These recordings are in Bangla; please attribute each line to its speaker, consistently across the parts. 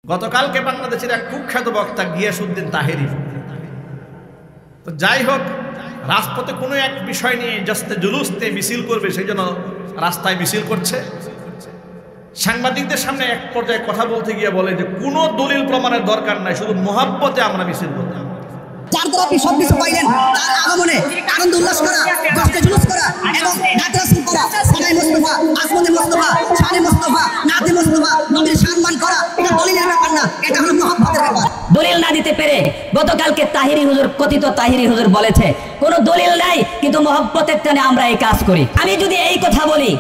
Speaker 1: গতকালকে বাংলাদেশের এক কুখ্যাত বক্তা গিয়াসউদ্দিন তাহেরি, তো যাই হোক, রাজপথে কোনো এক বিষয় নিয়ে জাস্তে জুলুস নিয়ে মিছিল করবে, সেই জন্য রাস্তায় মিছিল করছে। সাংবাদিকদের সামনে এক পর্যায়ে কথা বলতে গিয়ে বলে যে কোনো দলিল প্রমাণের দরকার নাই, শুধু মোহাব্বতে আমরা মিছিল করব।
Speaker 2: যার দ্বারা আপনি সবকিছু পাইলেন, তার আগমনে আনন্দ উল্লাস করা, কষ্টে জুলুস করা এবং নাতরাসুল করা, সানাই মুস্তাফা, আসমতে মুস্তাফা, শানে মুস্তাফা, নাতে মুস্তাফা, নবীর সম্মান করা, এটা দলিলের ব্যাপার না, এটা হলো মুহাব্বতের ব্যাপার।
Speaker 3: দলিল না দিতে পেরে গতকালকে তাহিরি হুজুর, কথিত তাহিরি হুজুর বলেছে কোনো দলিল নাই, কিন্তু মুহাব্বতের টানে আমরা এই কাজ করি। আমি যদি এই কথা বলি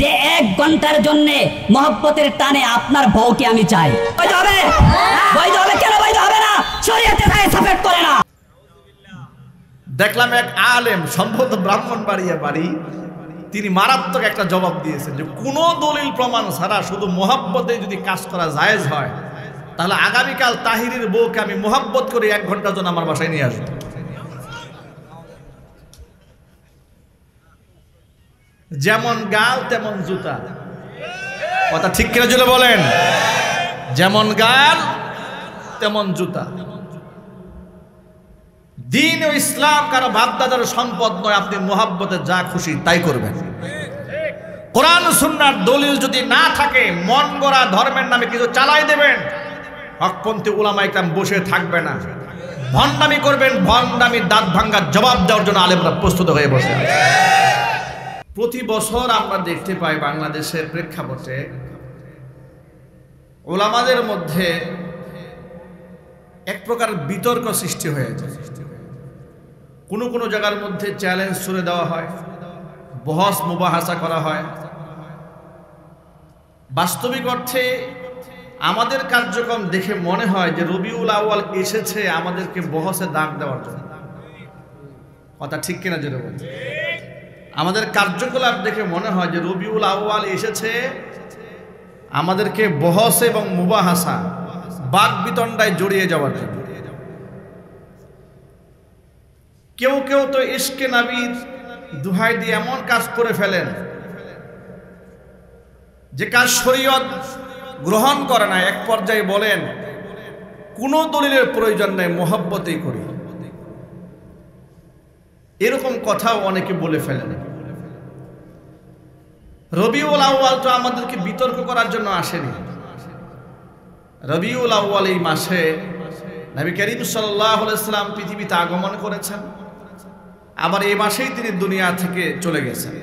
Speaker 3: যে 1 ঘন্টার জন্য মুহাব্বতের টানে আপনার বউকে আমি চাই, বৈধ হবে? বৈধ হবে? কেন বৈধ হবে না? শরীয়তে তাই সাপোর্ট করে না।
Speaker 1: দেখলাম এক আলেম, সম্ভবত ব্রাহ্মণবাড়িয়া বাড়ি, তিনি মারাত্মক একটা জবাব দিয়েছেন যে কোনো দলিল প্রমাণ ছাড়া শুধু মোহাব্বতে যদি কাজ করা জায়েজ হয়, তাহলে আগামীকাল তাহিরির বউকে আমি মোহাব্বত করে 1 ঘন্টার জন্য আমার বাসায় নিয়ে আসবো। যেমন গাল তেমন জুতা, কথা ঠিক কিনা জুলে বলেন? যেমন গাল তেমন জুতা। দিন ও ইসলাম কারো বাপদাদার সম্পদ নয়, আপনি মোহাব্বতে যা খুশি তাই করবেন। কোরআন সুন্নাহর দলিল যদি না থাকে, মন গড়া ধর্মের নামে কিছু চালাই দেবেন, হকপন্থী উলামায়ে কেরাম বসে থাকবে না, ভণ্ডামি করবেন, ভণ্ডামি দাঁত ভাঙ্গার জবাব দেওয়ার জন্য আলেমরা প্রস্তুত হয়ে বসে আছে। প্রতি বছর আমরা দেখতে পাই বাংলাদেশের প্রেক্ষাপটে উলামাদের মধ্যে এক প্রকার বিতর্ক সৃষ্টি হয়ে যায়। কোনো জায়গার মধ্যে চ্যালেঞ্জ ছুড়ে দেওয়া হয়, বহস মুবাহাসা করা হয়। বাস্তবিক অর্থে আমাদের কার্যক্রম দেখে মনে হয় যে রবিউল আউয়াল এসেছে আমাদেরকে বহসে দাগ দেওয়ার জন্য। কথা ঠিক কিনা যেটা বলছে? আমাদের কার্যকলাপ দেখে মনে হয় যে রবিউল আউয়াল এসেছে আমাদেরকে বহস এবং মুবাহাসা, বাক বিতণ্ডায় জড়িয়ে যাওয়ার জন্য। কেউ তো ইশকে নবীর দুহাই দিয়ে এমন কাজ করে ফেলেন যে কাজ শরীয়ত গ্রহণ করে না। এক পর্যায়ে বলেন কোনো দলিলের প্রয়োজন নেই, মোহাব্বতেই করি। এরকম কথাও অনেকে বলে ফেলেন। রবিউল আউয়াল তো আমাদেরকে বিতর্ক করার জন্য আসেনি। রবিউল আউয়াল এই মাসে নবী করিম সাল্লাল্লাহু আলাইহি ওয়াসাল্লাম পৃথিবীতে আগমন করেছেন, আবার এই মাসেই তিনি দুনিয়া থেকে চলে গেছেন।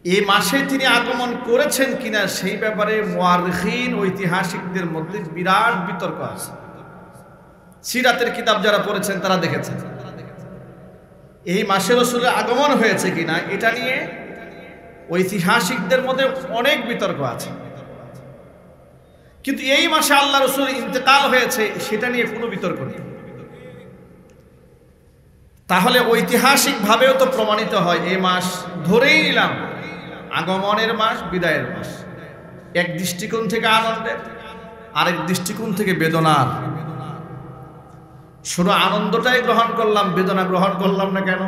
Speaker 1: এই মাসে তিনি আগমন করেছেন কিনা সেই ব্যাপারে মুআররিখিন, ঐতিহাসিকদের মধ্যে বিরাট বিতর্ক আছে। সিরাতের কিতাব যারা পড়েছেন তারা দেখেছেন এই মাসে রাসূলের আগমন হয়েছে কিনা, এটা নিয়ে ঐতিহাসিকদের মধ্যে অনেক বিতর্ক আছে। কিন্তু এই মাসে আল্লাহ রাসূলের ইন্তেকাল হয়েছে, সেটা নিয়ে কোনো বিতর্ক নেই। তাহলে ঐতিহাসিক ভাবেও তো প্রমাণিত হয় এই মাস ধরেই নিলাম আগমনের মাস, বিদায়ের মাস। এক দৃষ্টিকোণ থেকে আনন্দের, আরেক দৃষ্টিকোণ থেকে বেদনার। শুধু আনন্দটাই গ্রহণ করলাম, বেদনা গ্রহণ করলাম না কেন?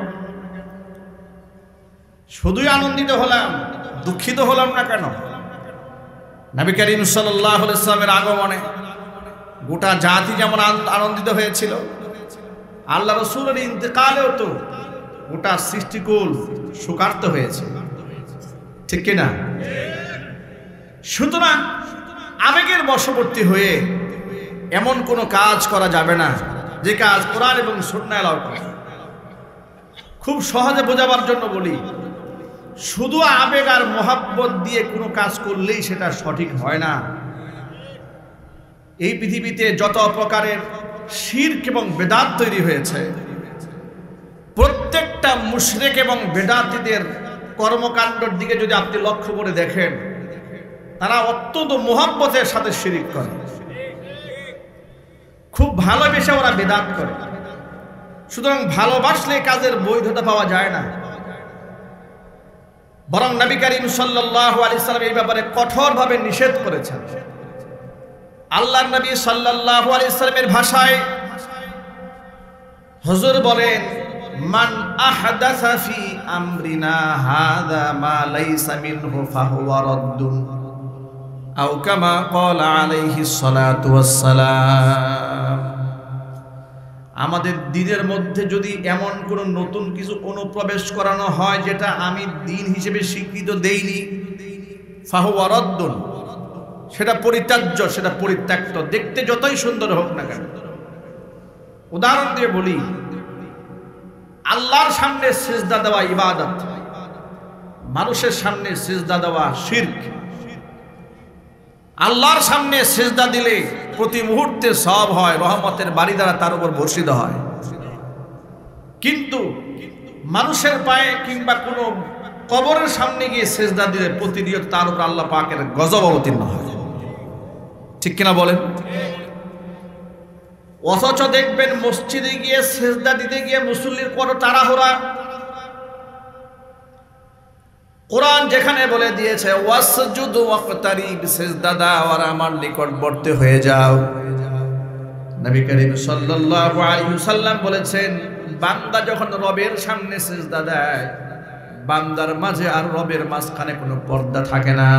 Speaker 1: শুধুই আনন্দিত হলাম, দুঃখিত হলাম না কেন? নবী করিম সাল্লাল্লাহু আলাইহি ওয়াসাল্লামের আগমনে গোটা জাতি যেমন আনন্দিত হয়েছিল, আল্লাহ রাসূলের ইন্তেকালেও তো গোটা সৃষ্টিকুল শোকার্ত হয়েছে, ঠিক কিনা? সুতরাং আবেগের বশবর্তী হয়ে এমন কোনো কাজ করা যাবে না যে কাজ কোরআন এবং সুন্নাহ এলাও করে। খুব সহজে বোঝাবার জন্য বলি, শুধু আবেগ আর মোহাব্বত দিয়ে কোনো কাজ করলেই সেটা সঠিক হয় না। এই পৃথিবীতে যত প্রকারের শিরক এবং বেদাত তৈরি হয়েছে, প্রত্যেকটা মুশরিক এবং বেদাতীদের কর্মকাণ্ডের দিকে যদি আপনি লক্ষ্য করে দেখেন, তারা অত্যন্ত মোহাব্বতের সাথে শিরক করে, খুব ভালোবেসে ওরা বেদাত করে। সুতরাং ভালোবাসলে কাজের বৈধতা পাওয়া যায় না, বরং নবী করিম সাল্লাল্লাহু আলাইহি ওয়াসাল্লাম এই ব্যাপারে কঠোরভাবে নিষেধ করেছেন। আল্লাহর নবী সাল্লাল্লাহু আলাইহি ওয়াসাল্লামের ভাষায় হুজুর বলেন, মান আহদাসা ফি আমরিনা হাযা মা লাইসা মিনহু ফাহুয়া রাদ্দুন। আও কামা ক্বালা আলাইহিস সালাতু ওয়াস সালাম। আমাদের দ্বীনের মধ্যে যদি এমন কোন নতুন কিছু অনুপ্রবেশ করানো হয় যেটা আমি দ্বীন হিসেবে স্বীকৃত দেইনি, ফাহুয়া রাদ্দুন, সেটা পরিত্যাজ্য, সেটা পরিত্যক্ত, দেখতে যতই সুন্দর হোক না কেন। উদাহরণ দিয়ে বলি, আল্লাহর সামনে সিজদা দেওয়া ইবাদত, মানুষের সামনে সিজদা দেওয়া শিরক। আল্লাহর সামনে সিজদা দিলে প্রতি মুহূর্তে সওয়াব হয়, রহমতের বাড়ি দ্বারা তার উপর বর্ষিত হয়। কিন্তু মানুষের পায়ে কিংবা কোনো কবরের সামনে গিয়ে সিজদা দিলে প্রতিনিয়ত তার উপর আল্লাহ পাকের গজব অবতীর্ণ হয়। ঠিক কিনা বলেন? অথচ দেখবেন মসজিদে গিয়ে সিজদা দিতে গিয়ে মুসল্লির কত তাড়াহুড়া। কোরআন যেখানে বলে দিয়েছে ওয়াসজুদ ওয়াকতারিব, সিজদা দাও আর আমার নিকটবর্তী হয়ে যাও, নবী করিম সাল্লাল্লাহু আলাইহি ওয়াসাল্লাম বলেছেন বান্দা যখন রবের সামনে সিজদা দেয়, বান্দার মাঝে আর রবের মাঝখানে কোনো পর্দা থাকে না।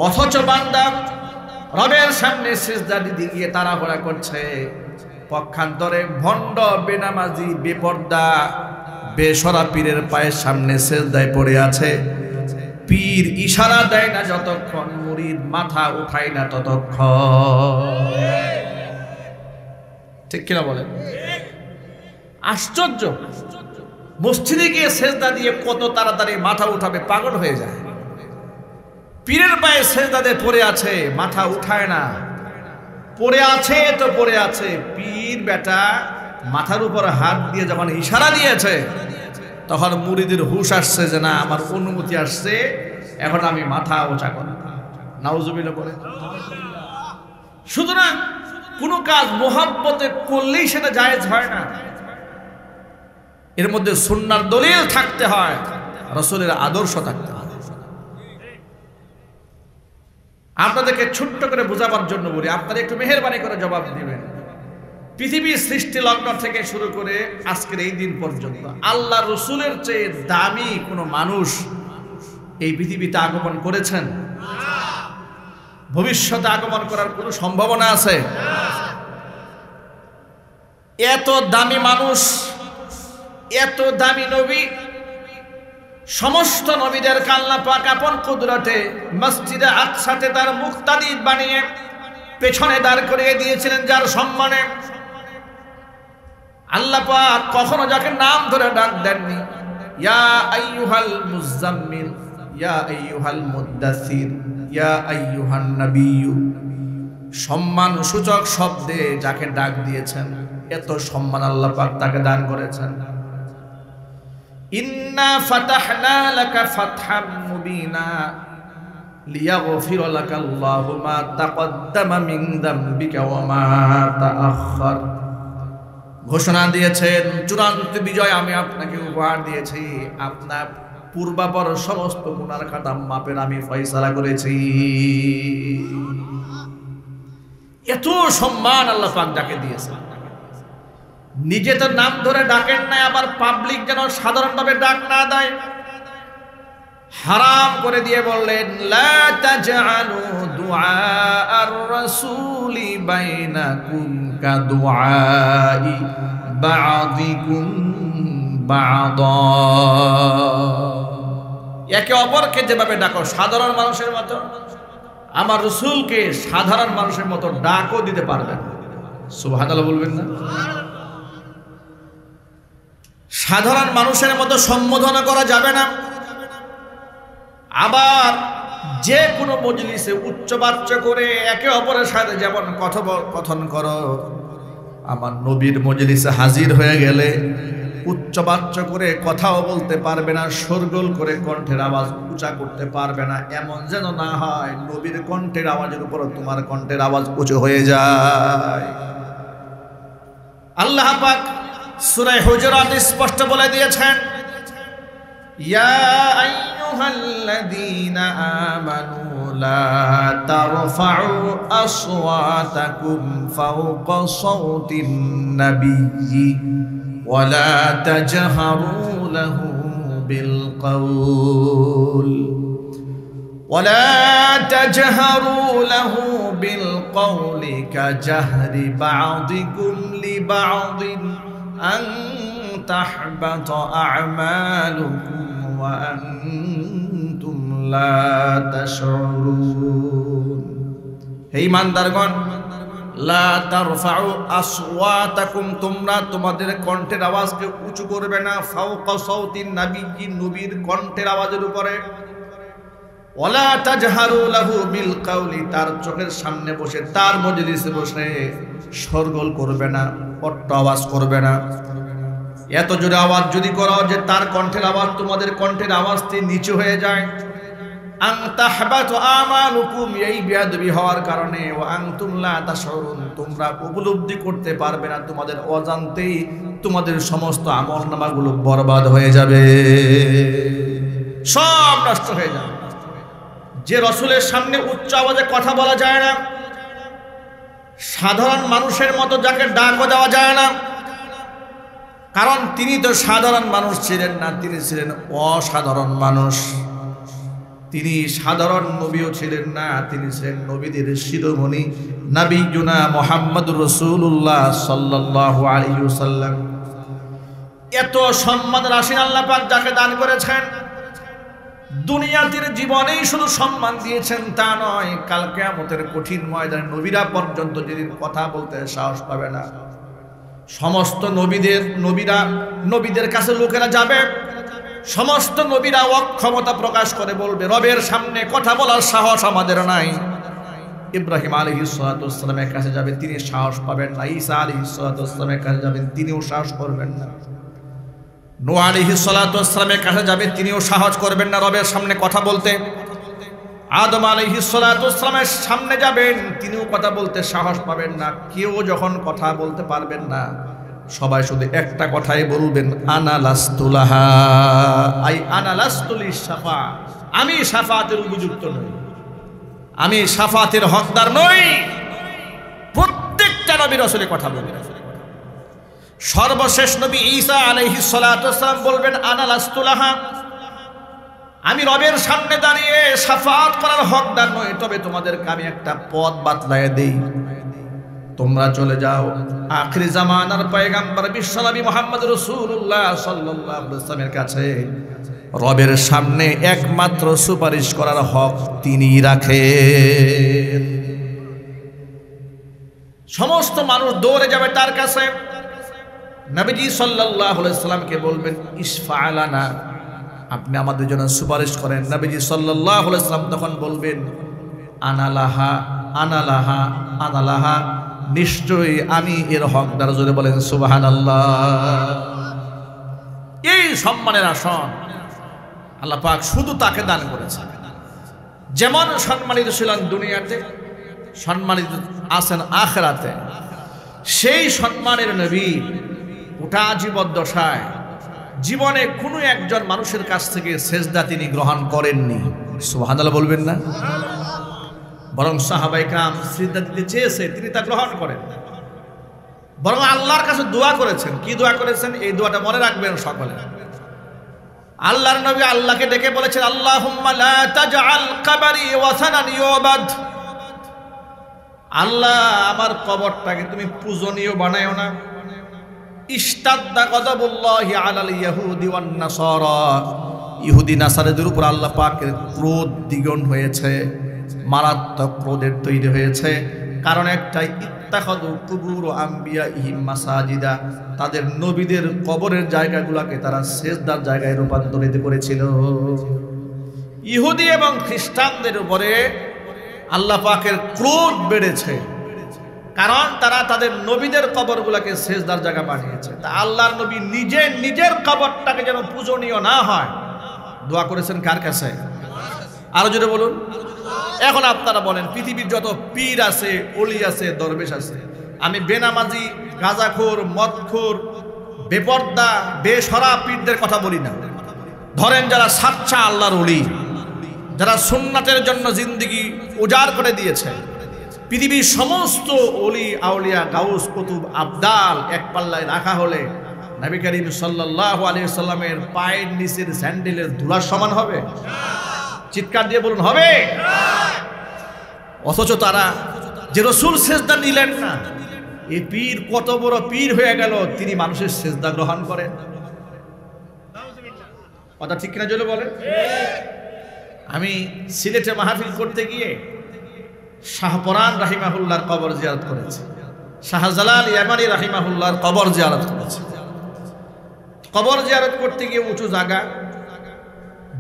Speaker 1: অথচ বান্দা রবের সামনে সিজদা দিতে গিয়ে তাড়াহুড়া করছে, পক্ষান্তরে ভণ্ড, বেনামাজি, বেপর্দা, বেসরা পীরের পায়ের সামনে সিজদায় পড়ে আছে। পীর ইশারা দেয় না যতক্ষণ, মুরিদ মাথা উঠায় না ততক্ষণ। ঠিক কিনা বলেন? আশ্চর্য, মসজিদে গিয়ে সিজদা দিয়ে কত তাড়াতাড়ি মাথা উঠাবে, পাগল হয়ে যায়। পীরের পায়ে সিজদা দিয়ে পড়ে আছে, মাথা উঠায় না, পড়ে আছে তো পড়ে আছে। পীর বেটা মাথার উপর হাত দিয়ে যখন ইশারা দিয়েছে, তখন মুরিদের হুশ আসছে যে না, আমার অনুমতি আসছে, এখন আমি মাথা উঁচা করব। নাউজুবিল্লাহ বলে। সুতরাং কোনো কাজ মুহাব্বতে করলেই সেটা জায়েজ হয় না, এর মধ্যে সুন্নাহর দলিল থাকতে হয়, রাসূলের আদর্শ থাকতে হয়। আপনাদেরকে ছোট্ট করে বোঝাবার জন্য বলি, আপনারা একটু মেহেরবানি করে জবাব দিবেন। পৃথিবীর সৃষ্টি লগ্ন থেকে শুরু করে আজকের এই দিন পর্যন্ত আল্লাহ রসুলের চেয়ে দামি কোনো মানুষ এই পৃথিবীতে আগমন করেছেন? ভবিষ্যতে আগমন করার কোনো সম্ভাবনা আছে? এত দামি মানুষ, এত দামি নবী, সমস্ত নবীদের আল্লাহ পাক আপন কুদরতে মসজিদে আকসাতে তার মুক্তাদি বানিয়ে পেছনে দাঁড় করিয়ে দিয়েছিলেন, যার সম্মানে আল্লাহ পাক কখনো যাকে নাম ধরে ডাক দেননি, ইয়া আইয়ুহাল মুজাম্মিল, ইয়া আইয়ুহাল মুদ্দাসির, ইয়া আইয়ুহান নাবিয়্যু, সম্মান সূচক শব্দে যাকে ডাক দিয়েছেন, এত সম্মান আল্লাহ পাক তাকে দান করেছেন। ইন্না ফাতাহনা লাকা ফাতহাম মুবিনা লিয়াগফির লাকা আল্লাহু মা তাকদ্দামা মিন যামবিকা ওয়া মা তাআখার। ঘোষণা দিয়েছেন চূড়ান্ত বিজয় আমি আপনাকে উপহার দিয়েছি, আপনার পূর্বাপর সমস্ত গুনার খাতা মাপের আমি ফয়সালা করেছি। এত সম্মান আল্লাহ পাক যাকে দিয়েছেন, নিজে তো নাম ধরে ডাকেন না, আবার পাবলিক যেন সাধারণভাবে ডাক না দেয়, হারাম করে দিয়ে বললেন লা তাজআলু দুআআর রাসূলি বাইনাকুম কা দুআই বা'দিকুম বা'দা। একে অপরকে যেভাবে ডাকো সাধারণ মানুষের মতো, আমার রাসূলকে সাধারণ মানুষের মতো ডাকও দিতে পারবেন। সুবহানাল্লাহ বলবেন না? সাধারণ মানুষের মতো সম্বোধনা করা যাবে না। আবার যে কোনো মজলিসে উচ্চবাচ্য করে একে অপরের সাথে যেমন কথোপকথন করো, আমার নবীর মজলিসে হাজির হয়ে গেলে উচ্চবাচ্য করে কথাও বলতে পারবে না, শোরগোল করে কণ্ঠের আওয়াজ উঁচা করতে পারবে না। এমন যেন না হয় নবীর কণ্ঠের আওয়াজের উপর তোমার কণ্ঠের আওয়াজ উঁচু হয়ে যায়। আল্লাহ পাক সূরা হুজুরাত স্পষ্ট বলে দিয়েছেন, ইয়া আইয়ুহাল্লাযীনা আমানু লা তারফাউ আসওয়াতাকুম ফাওকা সাওতিন নাবিয়্যি ওয়া লা তাজহারু লাহু بالقول ولا تجهروا له بالقول كجهر بعضكم لبعض أن تحبط أعمالكم وأنتم لا تشعرون হে ঈমানদারগণ লা তারফাউ আসওয়াতাকুম তোমরা তোমাদের কণ্ঠের আওয়াজকে উঁচু করবে না ফাওকা সাউতিন নবী নবীর কণ্ঠের আওয়াজের উপরে ওয়ালা তাজহারু লাহু বিল কাউলি তার চোখের সামনে বসে তার মজলিসে বসে শোরগোল করবে না অট্ট আওয়াজ করবে না এত জোরে আওয়াজ যদি করো যে তার কণ্ঠের আওয়াজ তোমাদের কণ্ঠের আওয়াজতে নিচু হয়ে যায় আন তাহবাতু আমালুকুম এই বেয়াদবি হওয়ার কারণে ওয়া আনতুম লা তাশউরুন তোমরা উপলব্ধি করতে পারবে না তোমাদের অজান্তেই তোমাদের সমস্ত আমলনামাগুলো বরবাদ হয়ে যাবে সব নষ্ট হয়ে যাবে যে রাসূলের সামনে উচ্চ আওয়াজে কথা বলা যায় না সাধারণ মানুষের মতো যাকে ডাকও দেওয়া যায় না কারণ তিনি তো সাধারণ মানুষ ছিলেন না তিনি ছিলেন অসাধারণ মানুষ তিনি সাধারণ নবীও ছিলেন না তিনি ছিলেন নবীদের শিরোমণি নবিয়ুনা মুহাম্মদুর রাসূলুল্লাহ সাল্লাল্লাহু আলাইহি ওয়াসাল্লাম এত সম্মান রাশি আল্লাহ পাক যাকে দান করেছেন দুনিয়ার জীবনেই শুধু সম্মান দিয়েছেন তা নয় কাল কিয়ামতের কঠিন ময়দানে নবীরা পর্যন্ত যেদিন কথা বলতে সাহস পাবে না সমস্ত নবীদের কাছে লোকেরা যাবে সমস্ত নবীরা অক্ষমতা প্রকাশ করে বলবে রবের সামনে কথা বলার সাহস আমাদের নাই ইব্রাহিম আলাইহিস সালাতু ওয়াস সালামের কাছে যাবে তিনি সাহস পাবেন না ঈসা আলাইহিস সালাতু ওয়াস সালামের কাছে যাবেন তিনিও সাহস করবেন না নূহ আলাইহিস সালাতু ওয়াস সালামের কাছে যাবে তিনিও সাহস করবেন না রবের সামনে কথা বলতে আদম আলাইহিস সালাতু ওয়াস সালামের সামনে যাবেন তিনিও কথা বলতে সাহস পাবেন না কেউ যখন কথা বলতে পারবেন না সবাই শুধু একটা কথাই বলবেন আনা লাস্তুলাহা আই আনা লাস্তুলিশ শাফা আমি শাফাতের উপযুক্ত নই আমি শাফাতের হকদার নই প্রত্যেকটা নবী রাসূলের কথা বলবেন সর্বশেষ নবী ঈসা আলাইহিস সালাতু ওয়াস সালাম বলবেন আনা লাস্তুলাহা আমি রবের সামনে দাঁড়িয়ে শাফাত করার হকদার নই তবে তোমাদেরকে আমি একটা পথ বাতলায় দেই তোমরা চলে যাও আখির জামানার পয়গম্বর বিশ্বনবী মুহাম্মদ রাসূলুল্লাহ সাল্লাল্লাহু আলাইহি ওয়াসাল্লামের কাছে রবের সামনে একমাত্র সুপারিশ করার হক তিনিই রাখেন সমস্ত মানুষ দৌড়ে যাবে তার কাছে নবীজি সাল্লাল্লাহু আলাইহি ওয়াসাল্লামকে বলবেন ইশফা লানা আপনি আমাদের জন্য সুপারিশ করেন নবীজি সাল্লাল্লাহু আলাইহি ওয়াসাল্লাম তখন বলবেন আনালাহা আনালাহা আনালাহা নিশ্চয়ই আমি এর হকদার জোরে বলেন সুবহানাল্লাহ এই সম্মানের আসন আল্লাহ পাক শুধু তাকে দান করেছেন যেমন সম্মানিত ছিলেন দুনিয়াতে সম্মানিত আছেন আখিরাতে সেই সম্মানের নবী গোটা জীবদ্দশায় জীবনে কোনো একজন মানুষের কাছ থেকে সেজদা তিনি গ্রহণ করেননি সুবহানাল্লাহ বলবেন না বরং সাহাবায়ে کرام সিজদা দিতে চেয়েছে তিনি তা গ্রহণ করেন বরং আল্লাহর কাছে দোয়া করেছেন কি দোয়া করেছেন এই দোয়াটা মনে রাখবেন সকলে আল্লাহর নবী আল্লাহকে ডেকে বলেছেন আল্লাহুম্মা লা তাজআল কবরি ওয়াসানান ইউবাদ আল্লাহ আমার কবরটাকে তুমি পূজনীয় বানায়ো না ইশতাদ্দা গযবুল্লাহি আলাল ইয়াহুদি ওয়ান নাসারা ইহুদি নাসারাদের উপর আল্লাহ পাকের ক্রোধ দ্বিগুণ হয়েছে মারাত্মক ক্রোধের তৈরি হয়েছে কারণ একটাই ইত্তাখাযু কুবুর আম্বিয়াইহিম মাসাজিদা তাদের নবীদের কবরের জায়গাগুলোকে তারা সেজদার জায়গায় রূপান্তরিত করেছিল ইহুদি এবং খ্রিস্টানদের উপরে আল্লাহ পাকের ক্রোধ বেড়েছে কারণ তারা তাদের নবীদের কবরগুলোকে সেজদার জায়গা বানিয়েছে তা আল্লাহর নবী নিজের কবরটাকে যেন পূজনীয় না হয় দোয়া করেছেন কার কাছে আরো জোরে বলুন এখন আপনারা বলেন পৃথিবীর যত পীর আছে ওলি আছে দরবেশ আছে আমি বেনামাজি গাঁজাখোর মদখোর বেপর্দা বেশরা পীরদের কথা বলি না ধরেন যারা সাচ্চা আল্লাহর ওলি যারা সুন্নাতের জন্য জিন্দেগি উজাড় করে দিয়েছে পৃথিবীর সমস্ত ওলি আউলিয়া গাউস কুতুব আবদাল এক পাল্লায় রাখা হলে নবী করিম সাল্লাল্লাহু আলাইহি সাল্লামের পায়ের নিচের স্যান্ডেলের ধুলার সমান হবে? চিৎকার দিয়ে বলুন হবে। অথচ তারা যে রাসূল সেজদা নিলেন না, এই পীর কত বড় পীর হয়ে গেল, তিনি মানুষের সেজদা গ্রহণ করেন। কথা ঠিক কিনা জলে বলেন? আমি সিলেটে মাহফিল করতে গিয়ে শাহপরান রাহিমাহুল্লাহর কবর জিয়ারত করেছি, শাহজালাল ইয়ামানি রাহিমাহুল্লাহর কবর জিয়ারত করেছি। কবর জিয়ারত করতে গিয়ে উঁচু জায়গা,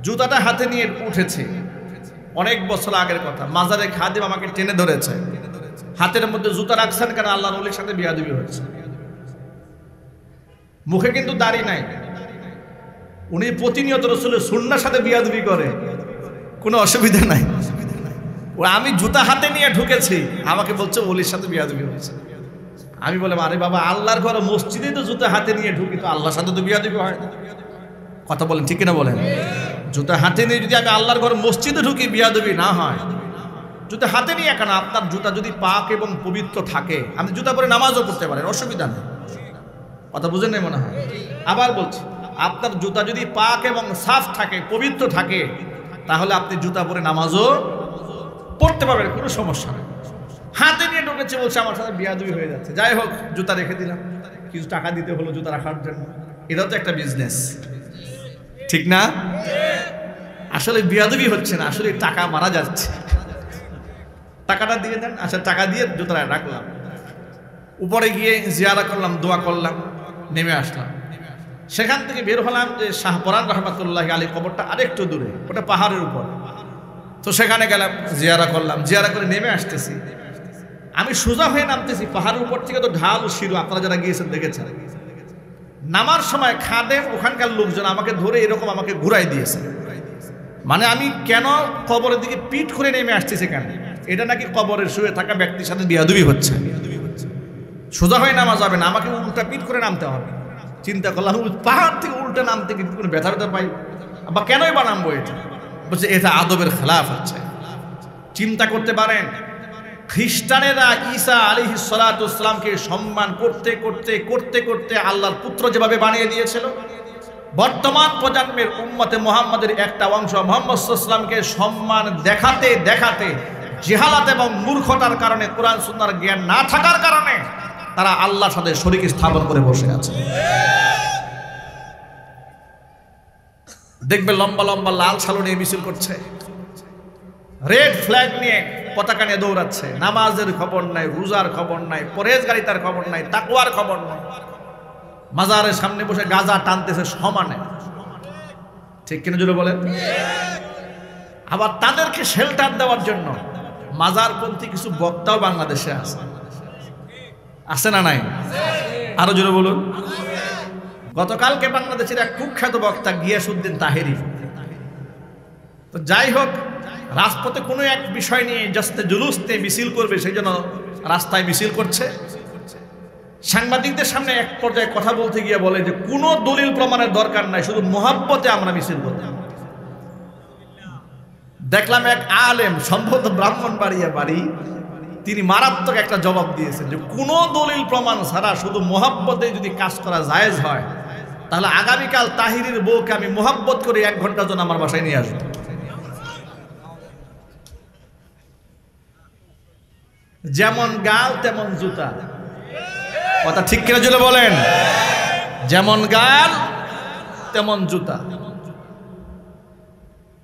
Speaker 1: জুতাটা হাতে নিয়ে উঠেছে, অনেক বছর আগের কথা। মাজারে খাদিম আমাকে টেনে ধরেছে, হাতের মধ্যে জুতা রাখছেন কেন? আল্লাহর ওলির সাথে বিয়াদবি হচ্ছে। মুখে কিন্তু দাড়ি নাই, উনি প্রতিনিয়ত রাসূলের সুন্নাহর সাথে বিয়াদবি করে, কোনো অসুবিধা নাই। আমি জুতা হাতে নিয়ে ঢুকেছি, আমাকে বলছে ওলির সাথে বিয়াদবি হচ্ছে। আমি বললাম, আরে বাবা, আল্লাহর ঘরে মসজিদে তো জুতা হাতে নিয়ে ঢুকি, তো আল্লাহর সাথে তো বিয়াদবি হয় না। কথা বলেন ঠিক কিনা বলেন? জুতা হাতে নিয়ে যদি আমি আল্লাহর ঘরে মসজিদে ঢুকি, বিয়াদবি না হয়। জুতা হাতে নিয়ে কেন? আপনার জুতা যদি পাক এবং পবিত্র থাকে, আপনি জুতা পরে নামাজও পড়তে পারেন, অসুবিধা নেই। কথা বুঝেন নাই মনে হয়? আবার বলছি, আপনার জুতা যদি পাক এবং সাফ থাকে, পবিত্র থাকে, তাহলে আপনি জুতা পরে নামাজও পড়তে পারবেন, কোনো সমস্যা নেই। হাতে নিয়ে ঢুকেছে, বলছে আমার সাথে বিয়াদবি হয়ে যাচ্ছে। যাই হোক, জুতা রেখে দিলাম, কিছু টাকা দিতে হলো জুতা রাখার জন্য। এটাও তো একটা বিজনেস, ঠিক না? আসলে বিয়াদবি হচ্ছে না, আসলে টাকা মারা যাচ্ছে। টাকাটা দিয়ে দেন। আচ্ছা, টাকা দিয়ে জুতা রাখলাম, উপরে গিয়ে জিয়ারা করলাম, দোয়া করলাম, নেমে আসলাম। সেখান থেকে বের হলাম যে শাহপরান রহমাতুল্লাহি আলাইহি কবরটা আরেকটু দূরে, ওটা পাহাড়ের উপর। তো সেখানে গেলাম, জিয়ারা করলাম, জিয়ারা করে নেমে আসতেছি। আমি সোজা হয়ে নামতেছি, পাহাড়ের উপর থেকে তো ঢাল সিঁড়ি, আপনারা যারা গিয়েছেন দেখেছেন। নামার সময় খাদেম ওখানকার লোকজন আমাকে ধরে এরকম আমাকে ঘুরাই দিয়েছে। মানে আমি কেন কবরের দিকে পিঠ করে নেমে আসতেছি কেন? এটা নাকি কবরের শুয়ে থাকা ব্যক্তির সাথে বিয়াদবি হচ্ছে। সোজা হয়ে নামা যাবে না, আমাকে উল্টা পিঠ করে নামতে হবে। চিন্তা করলাম, পাহাড় থেকে উল্টা নামতে কিন্তু কোনো ব্যথা ব্যথা পাই, বা কেনই বা নামবো? এটা বলছে এটা আদবের খেলাফ হচ্ছে। চিন্তা করতে পারেন, খ্রিস্টানেরা ঈসা আলাইহিস সালাতু ওয়াস সালামকে সম্মান করতে করতে করতে করতে আল্লাহর পুত্র যেভাবে বানিয়ে দিয়েছিল, বর্তমান প্রজন্মের উম্মতে মুহাম্মাদের একটা অংশ মুহাম্মদ সাল্লাল্লাহু আলাইহি ওয়াসাল্লামকে সম্মান দেখাতে দেখাতে জিহালাত এবং মূর্খতার কারণে, কোরআন সুন্নাহর জ্ঞান না থাকার কারণে তারা আল্লাহর সাথে শরীক স্থাপন করে বসে আছে। দেখবে লম্বা লম্বা লাল সালু নিয়ে মিছিল করছে, রেড ফ্ল্যাগ নিয়ে পতাকা নিয়ে দৌড়াচ্ছে। নামাজের খবর নাই, রোজার খবর নাই, পরহেজগারিতার খবর নাই, তাকওয়ার খবর নাই। মাজারের সামনে বসে গাজা টানতেছে সমানে, ঠিক কিনা জুড়ে বলেন? আবার তাদেরকে শেল্টার দেওয়ার জন্য মাজারপন্থী কিছু বক্তাও বাংলাদেশে আছে, আছে না নাই? আরো জোরে বলুন। গতকালকে বাংলাদেশের এক কুখ্যাত বক্তা গিয়াসউদ্দিন তাহেরি, তো যাই হোক, রাজপথে কোনো এক বিষয় নিয়ে জাস্তে জুলুসতে মিছিল করবে, সেই জন্য রাস্তায় মিছিল করছে। সাংবাদিকদের সামনে এক পর্যায়ে কথা বলতে গিয়ে বলে যে কোনো দলিল প্রমাণের দরকার নাই, শুধু মোহাব্বতে আমরা মিছিল করব। দেখলাম এক আলেম, সম্ভবত ব্রাহ্মণবাড়িয়া বাড়ি, তিনি মারাত্মক একটা জবাব দিয়েছেন যে কোনো দলিল প্রমাণ ছাড়া শুধু মোহাব্বতে যদি কাজ করা জায়েজ হয়, তাহলে আগামীকাল তাহিরির বউকে আমি মোহাব্বত করে 1 ঘন্টার জন্য আমার বাসায় নিয়ে আসবো। যেমন গাল তেমন জুতা, কথা ঠিক কিনা জুলে বলেন? যেমন গাল তেমন জুতা।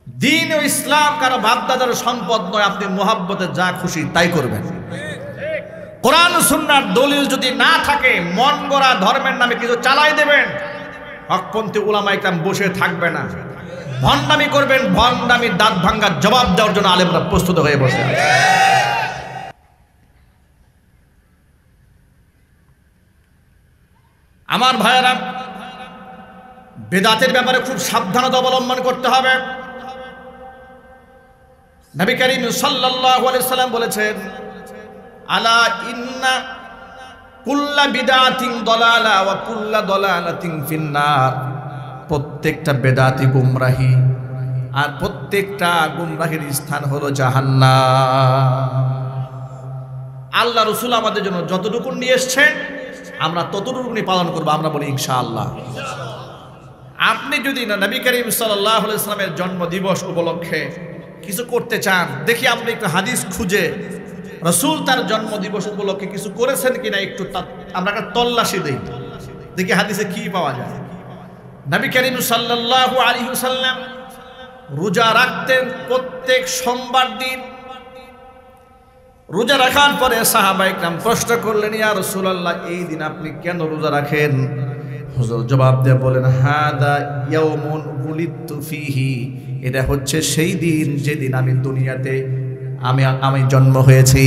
Speaker 1: দিন ও ইসলাম কারো বাপদাদার সম্পদ নয়, আপনি মোহাব্বতে যা খুশি তাই করবেন। কোরআন সুন্নাহর দলিল যদি না থাকে, মন গড়া ধর্মের নামে কিছু চালাই দেবেন, হকপন্থী উলামায়ে কেরাম বসে থাকবে না, ভণ্ডামি করবেন। ভণ্ডামি দাঁত ভাঙ্গার জবাব দেওয়ার জন্য আলেমরা প্রস্তুত হয়ে বসে আছে। আমার ভাইয়েরা, বেদাতের ব্যাপারে খুব সাবধানতা অবলম্বন করতে হবে। নবী করিম সাল্লাল্লাহু আলাইহি সাল্লাম বলেছেন, আলা ইন্না কুল্লা বিদআতিন দালালা ওয়া কুল্লা দালালাতিন ফিন্নার। প্রত্যেকটা বেদাতি গুমরাহি, আর প্রত্যেকটা গুমরাহির স্থান হলো জাহান্নাম। আল্লাহ রাসূল আমাদের জন্য যতটুকু নিয়ে এসেছেন আমরা ততটুকুনি পালন করবো, আমরা বলি ইনশাআল্লাহ। আপনি যদি না নবী করিম সাল্লাল্লাহু আলাইহি ওয়াসাল্লামের জন্মদিবস উপলক্ষে কিছু করতে চান, দেখি আপনি একটু হাদিস খুঁজে রাসূল তার জন্মদিবস উপলক্ষে কিছু করেছেন কিনা একটু আমরা একটা তল্লাশি দেই, দেখি হাদিসে কি পাওয়া যায়। নবী করিম সাল্লাল্লাহু আলাইহি ওয়াসাল্লাম রোজা রাখতেন প্রত্যেক সোমবার দিন। রোজা রাখার পরে সাহাবায়ে কেরাম প্রশ্ন করলেন, ইয়া রাসূলুল্লাহ, এই দিন আপনি কেন রোজা রাখেন? হুজুর জবাব দিয়ে বলেন, হাদা ইয়াউমুন উলিদতু ফীহি, এটা হচ্ছে সেই দিন যেদিন আমি দুনিয়াতে আমি জন্ম হয়েছি,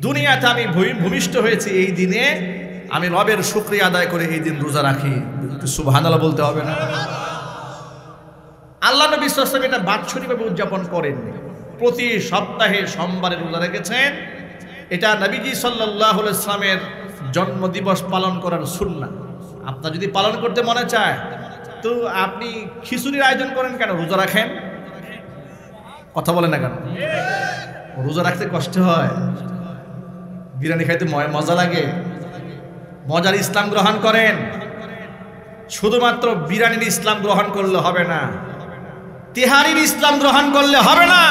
Speaker 1: দুনিয়াতে আমি ভূমিষ্ঠ হয়েছি। এই দিনে আমি রবের শুকরিয়া আদায় করে এই দিন রোজা রাখি। সুবহানাল্লাহ বলতে হবে না? আল্লাহ নবী সাল্লাল্লাহু আলাইহি ওয়াসাল্লাম এটা বাৎসরিকভাবে উদযাপন করেননি, প্রতি সপ্তাহে সোমবারে রোজা রেখেছেন। এটা নবীজি সাল্লাল্লাহু আলাইহি ওয়াসাল্লামের জন্মদিবস পালন করার সুন্নাহ। আপনার যদি পালন করতে মনে চায় তো আপনি খিচুড়ির আয়োজন করেন কেন? রোজা রাখেন। কথা বলেন না কেন? রোজা রাখতে কষ্ট হয়, বিরিয়ানি খাইতে মজা লাগে, মজার ইসলাম গ্রহণ করেন। শুধুমাত্র বিরিয়ানির ইসলাম গ্রহণ করলে হবে না, তিহারির ইসলাম গ্রহণ করলে হবে না,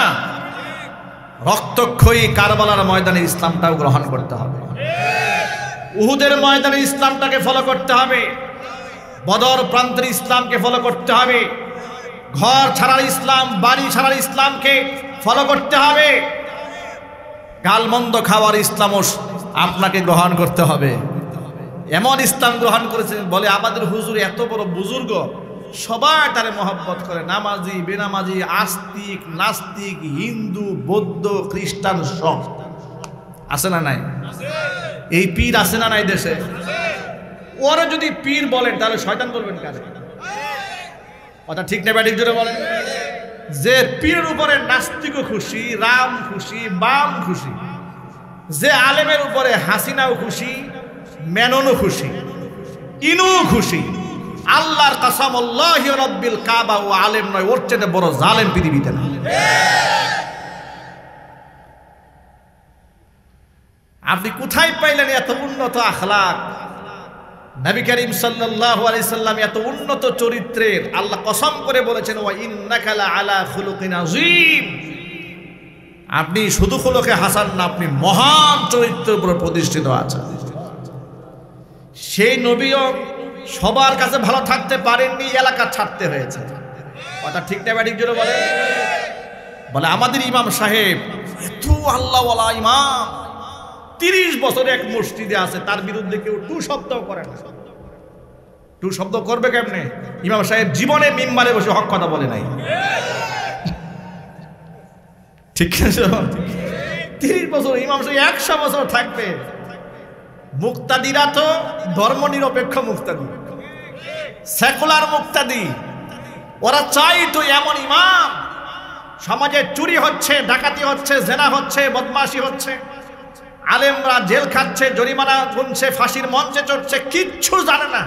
Speaker 1: রক্তক্ষয়ী কারবালার ময়দানের ইসলামটাও গ্রহণ করতে হবে, উহুদের ময়দানের ইসলামটাকে ফলো করতে হবে, বদর প্রান্তের ইসলামকে ফলো করতে হবে, ঘর ছাড়ার ইসলাম, বাড়ি ছাড়ার ইসলামকে ফলো করতে হবে, গালমন্দ খাওয়ার ইসলামও আপনাকে গ্রহণ করতে হবে। এমন ইসলাম গ্রহণ করেছেন বলে আমাদের হুজুর এত বড় বুজুর্গ, সবাই তারে মহব্বত করে, নামাজি বেনামাজি, আস্তিক নাস্তিক, হিন্দু বৌদ্ধ খ্রিস্টান সব আছে না নাই? এই পীর আছে না নাই দেশে? ওরা যদি পীর বলেন তাহলে শয়তান বলবেন কারে? কথা ঠিক না ব্যাঠিক জোরে বলেন? যে পীরের উপরে নাস্তিকও খুশি, রাম খুশি, বাম খুশি, যে আলেমের উপরে হাসিনাও খুশি, মেননও খুশি, ইনু খুশি, আল্লাহর কসম আল্লাহি রাব্বিল কাবা, ও আলেম নয়, ওর চেয়ে বড় জালেম পৃথিবীতে না। আপনি কোথায় পাইলেন এত উন্নত আখলাক? নবী করিম সাল্লাল্লাহু আলাইহি সাল্লাম এত উন্নত চরিত্রের, আল্লাহ কসম করে বলেছেন, ওয়া ইন্নাকা লা আলা খুলুকিন আযীম। আপনি শুধু খুলুকে হাসান না, আপনি মহান চরিত্রের উপর প্রতিষ্ঠিত আছেন। সেই নবীও সবার কাছে ভালো থাকতে পারেননি, এলাকা ছাড়তে হয়েছে। কথা ঠিক না ব্যাঠিক জোরে বলে? বলে আমাদের ইমাম সাহেব এত আল্লাহওয়ালা ইমাম, 30 বছর এক মসজিদে আছে, তার বিরুদ্ধে কেউ টু শব্দও করে না। টু শব্দ করবে কেমনে? ইমাম সাহেব জীবনে মিম্বারে বসে হক কথা বলে নাই, ঠিক আছে? 30 বছর ইমাম সাহেব 100 বছর থাকবে। মুক্তাদিরা তো ধর্ম নিরপেক্ষ মুক্তাদি, সেকুলার মুক্তাদি, ওরা চাই তো এমন ইমাম, সমাজে চুরি হচ্ছে, ডাকাতি হচ্ছে, জেনা হচ্ছে, বদমাশি হচ্ছে, আলেমরা জেল খাচ্ছে, জরিমানা গুনছে, ফাঁসির মঞ্চে চড়ছে, কিচ্ছু জানে না,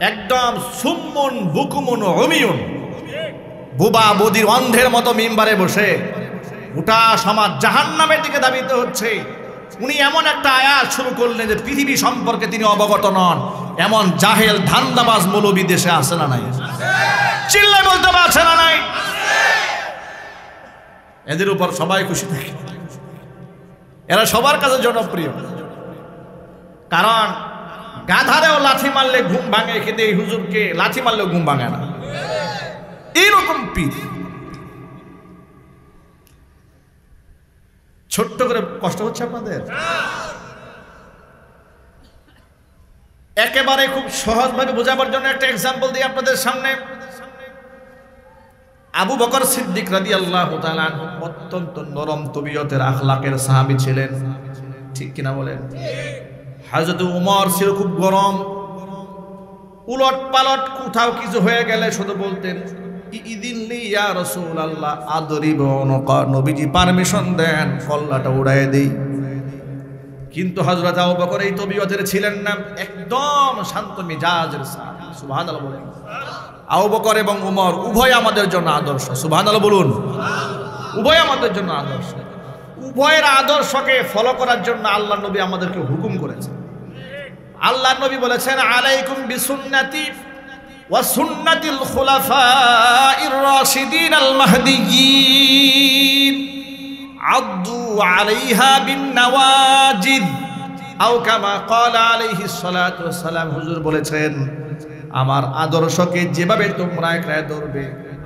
Speaker 1: একদম সুম্মুন বুকুমুন অমিয়ুন, বুবা বদির অন্ধের মতো মিম্বারে বসে গোটা সমাজ জাহান্নামের দিকে ধাবিত হচ্ছে। উনি এমন একটা আয়াত শুরু করলেন যে পৃথিবী সম্পর্কে তিনি অবগত নন, এমন জাহেল ধান্দাবাজ মৌলবী দেশে আছে না নাই? চিল্লায় বলতে পারছে না নাই? এদের উপর সবাই খুশি থাকে, এরা সবার কাছে জনপ্রিয়, কারণ গাধারেও লাথি মারলে ঘুম ভাঙে, কিন্তু এই হুজুরকে লাথি মারলেও ঘুম ভাঙে না, এইরকম পীর। ছোট্ট করে কষ্ট হচ্ছে আপনাদের? একেবারে খুব সহজভাবে বোঝাবার জন্য একটা এক্সাম্পল দিই আপনাদের সামনে। আবু বকর সিদ্দিক রাদিয়াল্লাহু তাআলা অত্যন্ত নরম তবিয়তের আখলাকের সাহাবী ছিলেন, ঠিক কিনা বলেন? হযরত উমর ছিল খুব গরম, উলট পালট কোথাও কিছু হয়ে গেলে শুধু বলতেন ইদিল্লি ইয়া রাসূলুল্লাহ আদরিব উনকা, নবীজি পারমিশন দেন কল্লাটা উড়ায় দেই। কিন্তু হযরত আবু বকর এই তবিয়তের ছিলেন না, একদম শান্ত মিজাজের সাহাবী। সুবহানাল্লাহ বলেন। আবু বকর এবং উমর উভয় আমাদের জন্য আদর্শ। সুবহানাল্লাহ বলুন। উভয় আমাদের জন্য আদর্শ। উভয়ের আদর্শকে ফলো করার জন্য আল্লাহ নবী আমাদেরকে হুকুম করেছেন। আল্লাহ নবী বলেছেন আলাইকুম বিসুন্নতি ওয়া সুন্নাতিল খুলাফাইর রাশিদিন আল মাহদিয়্যিন আদু আলাইহা বিন নওয়াজিদ আও কামা ক্বালা আলাইহিস সালাতু ওয়াস সালাম। হুজুর বলেছেন আমার আদর্শকে যেভাবে তোমরা একরায় ধরবে,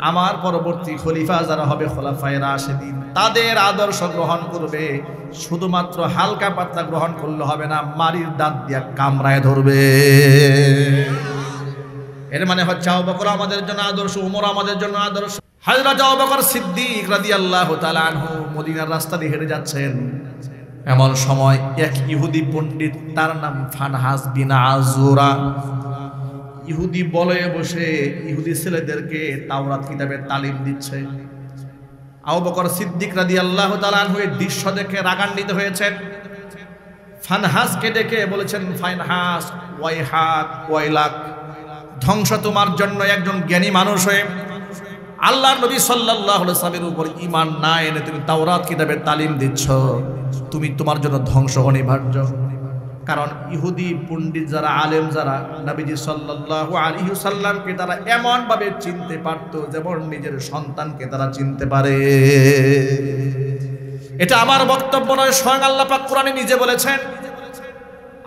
Speaker 1: আমার পরবর্তী খলিফা যারা হবে খোলাফায়ে রাশিদিন তাদের আদর্শ গ্রহণ করবে। শুধুমাত্র হালকা পাতলা গ্রহণ করলে হবে না, মারির দাঁত দিয়া কামড়ায় ধরবে। এর মানে হচ্ছে আবু বকর আমাদের জন্য আদর্শ, উমর আমাদের জন্য আদর্শ। হযরত আবু বকর সিদ্দিক রাদিয়াল্লাহু তাআলা আনহু মদিনার রাস্তা দিয়ে হেঁটে যাচ্ছেন। এমন সময় এক ইহুদি পণ্ডিত, তার নাম ফানহাস বিন আযুরা, ইহুদি বলয়ে বসে ইহুদি ছেলেদেরকে তাওরাত কিতাবের তালিম দিচ্ছে। আবু বকর সিদ্দিক রাদিয়াল্লাহু তাআলা আনহু এই দৃশ্য দেখে রাগান্বিত হয়েছেন। ফানহাসকে ডেকে বলেছেন, ফানহাস ওয়াইহাক ওয়াইলাক, ধ্বংস তোমার জন্য একজন জ্ঞানী মানুষ হয়ে আল্লাহর নবী সাল্লাল্লাহু আলাইহি ওয়াসাল্লামের উপর ঈমান না এনে তুমি তাওরাত কিতাবের তালিম দিচ্ছ, তুমি তোমার জন্য ধ্বংস অনিবার্য। কারণ ইহুদি পণ্ডিত যারা, আলেম যারা, নবীজি সাল্লাল্লাহু আলাইহি ওয়াসাল্লামকে তারা এমন ভাবে চিনতে পারত যেমন নিজের সন্তানকে তারা চিনতে পারে। এটা আমার বক্তব্য নয়, স্বয়ং আল্লাহ পাক কোরআনে নিজে বলেছেন।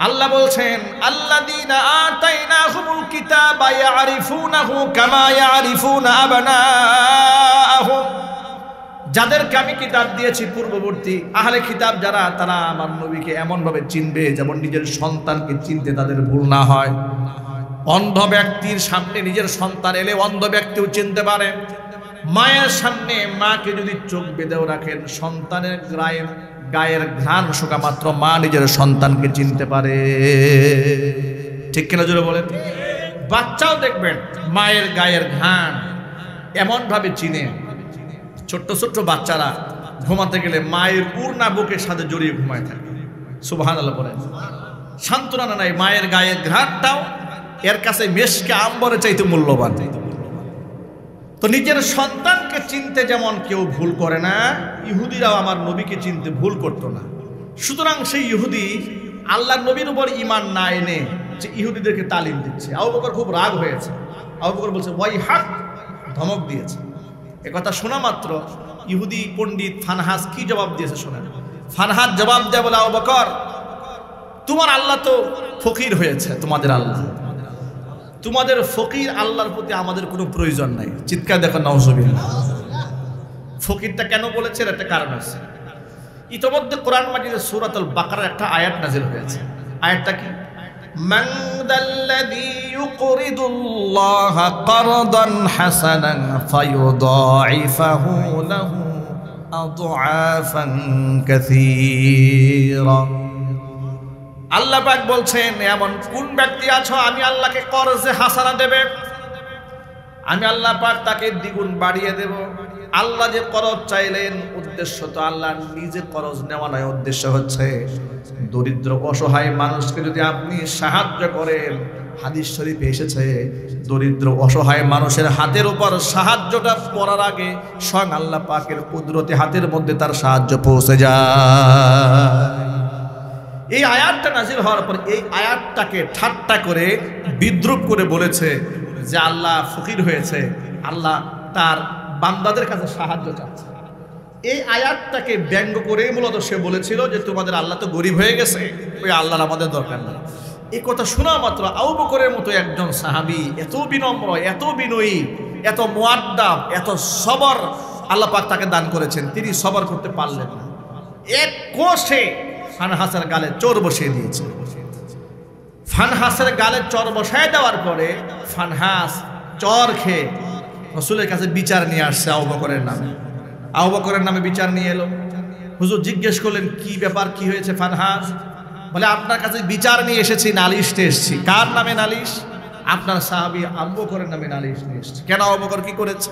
Speaker 1: আল্লাহ বলছেন আল্লাযীনা আতাইনাহুমুল কিতাবা ইয়ারিফুনাহু কামা ইয়ারিফুনা আবনাআহুম, যাদেরকে আমি কিতাব দিয়েছি পূর্ববর্তী আহলে কিতাব যারা, তারা আমার নবীকে এমন ভাবে চিনবে যেমন নিজের সন্তানকে চিনতে তাদের ভুল না হয়। অন্ধ ব্যক্তির সামনে নিজের সন্তান এলে অন্ধ ব্যক্তিও চিনতে পারে। মায়ের সামনে মাকে যদি চোখ বেঁধেও রাখেন, সন্তানের গায়ের ঘ্রাণ শোকা মাত্র মা নিজের সন্তানকে চিনতে পারে। ঠিক কিনা জোরে বলেন? বাচ্চাও দেখবেন মায়ের গায়ের ঘ্রাণ এমন ভাবে চিনে। ছোট্ট ছোট্ট বাচ্চারা ঘুমাতে গেলে মায়ের উড়না বুকের সাথে জড়িয়ে ঘুমায় থাকে। সুবহানাল্লাহ বলেন। সান্ত্বনা নাই, মায়ের গায়ের ঘ্রাণটাও এর কাছে মেশকে আম্বরে চাইতে মূল্যবান। তো নিজের সন্তানকে চিনতে যেমন কেউ ভুল করে না, ইহুদিরাও আমার নবীকে চিনতে ভুল করতো না। সুতরাং সেই ইহুদি আল্লাহর নবীর উপর ঈমান না এনে যে ইহুদিদেরকে তালিম দিচ্ছে, আবু বকর খুব রাগ হয়েছে। আবু বকর বলছে ওয়াইহাক, ধমক দিয়েছে। একথা শোনা মাত্র ইহুদি পণ্ডিত ফানহাস কি জবাব দিয়েছে শোনেন। ফানহাস জবাব দেয় বলে, আবু বকর তোমার আল্লাহ তো ফকির হয়েছে, তোমাদের আল্লাহ, তোমাদের ফকির আল্লাহর প্রতি আমাদের কোনো প্রয়োজন নাই। চিৎকার দেখো নাউজুবিল্লাহ। ফকিরটা কেন বলেছে একটা কারণ আছে। ইতোমধ্যে কোরআন মাজিদে সূরাতুল বাকারার একটা আয়াত নাযিল হয়েছে। আয়াতটা কি? মান যাল্লাযী ইউকরিদুল্লাহা কারদান হাসানান ফায়ুদাইফাহু লাহু আদআফান কাসীরা। আল্লাহ পাক বলছেন এমন কোন ব্যক্তি আছো আমি আল্লাহকে করজে হাসানা দেবে, আমি আল্লাহ পাক তাকে দ্বিগুণ বাড়িয়ে দেব। আল্লাহ যে করজ চাইলেন, উদ্দেশ্য তো আল্লাহ নিজে করজ নেওয়া নয়, উদ্দেশ্য হচ্ছে দরিদ্র অসহায় মানুষকে যদি আপনি সাহায্য করেন। হাদিস শরীফে এসেছে দরিদ্র অসহায় মানুষের হাতের উপর সাহায্যটা পড়ার আগে স্বয়ং আল্লাহ পাকের কুদরতি হাতের মধ্যে তার সাহায্য পৌঁছে যায়। এই আয়াতটা নাজিল হওয়ার পর এই আয়াতটাকে ঠাট্টা করে বিদ্রুপ করে বলেছে যে আল্লাহ ফকির হয়েছে, আল্লাহ তার বান্দাদের কাছে সাহায্য চাচ্ছে। এই আয়াতটাকে ব্যঙ্গ করে মূলত সে বলেছিল যে তোমাদের আল্লাহ তো গরিব হয়ে গেছে, ওই আল্লাহর আমাদের দরকার নেই। এই কথা শোনা মাত্র আবু বকরের মতো একজন সাহাবী, এত বিনম্র, এত বিনয়ী, এত মুআদ্দাব, এত সবর আল্লাহ পাক তাকে দান করেছেন, তিনি সবর করতে পারলেন না। এক কোষে ফানহাসের গালে চোর বসিয়ে দিয়েছে। ফানহাসের গালে চর বসায় দেওয়ার পরে ফানহাস চর খেয়ে রাসূলের কাছে বিচার নিয়ে আসছে আবু বকরের নামে। আবু বকরের নামে বিচার নিয়ে এলো। হুজুর জিজ্ঞেস করলেন কি ব্যাপার, কি হয়েছে? ফানহাস বলে আপনার কাছে বিচার নিয়ে এসেছি, নালিশতে এসেছি। কার নামে নালিশ? আপনার সাহাবী আবু বকরের নামে নালিশ নিয়ে এসেছি। কেন, আবু বকর কি করেছে?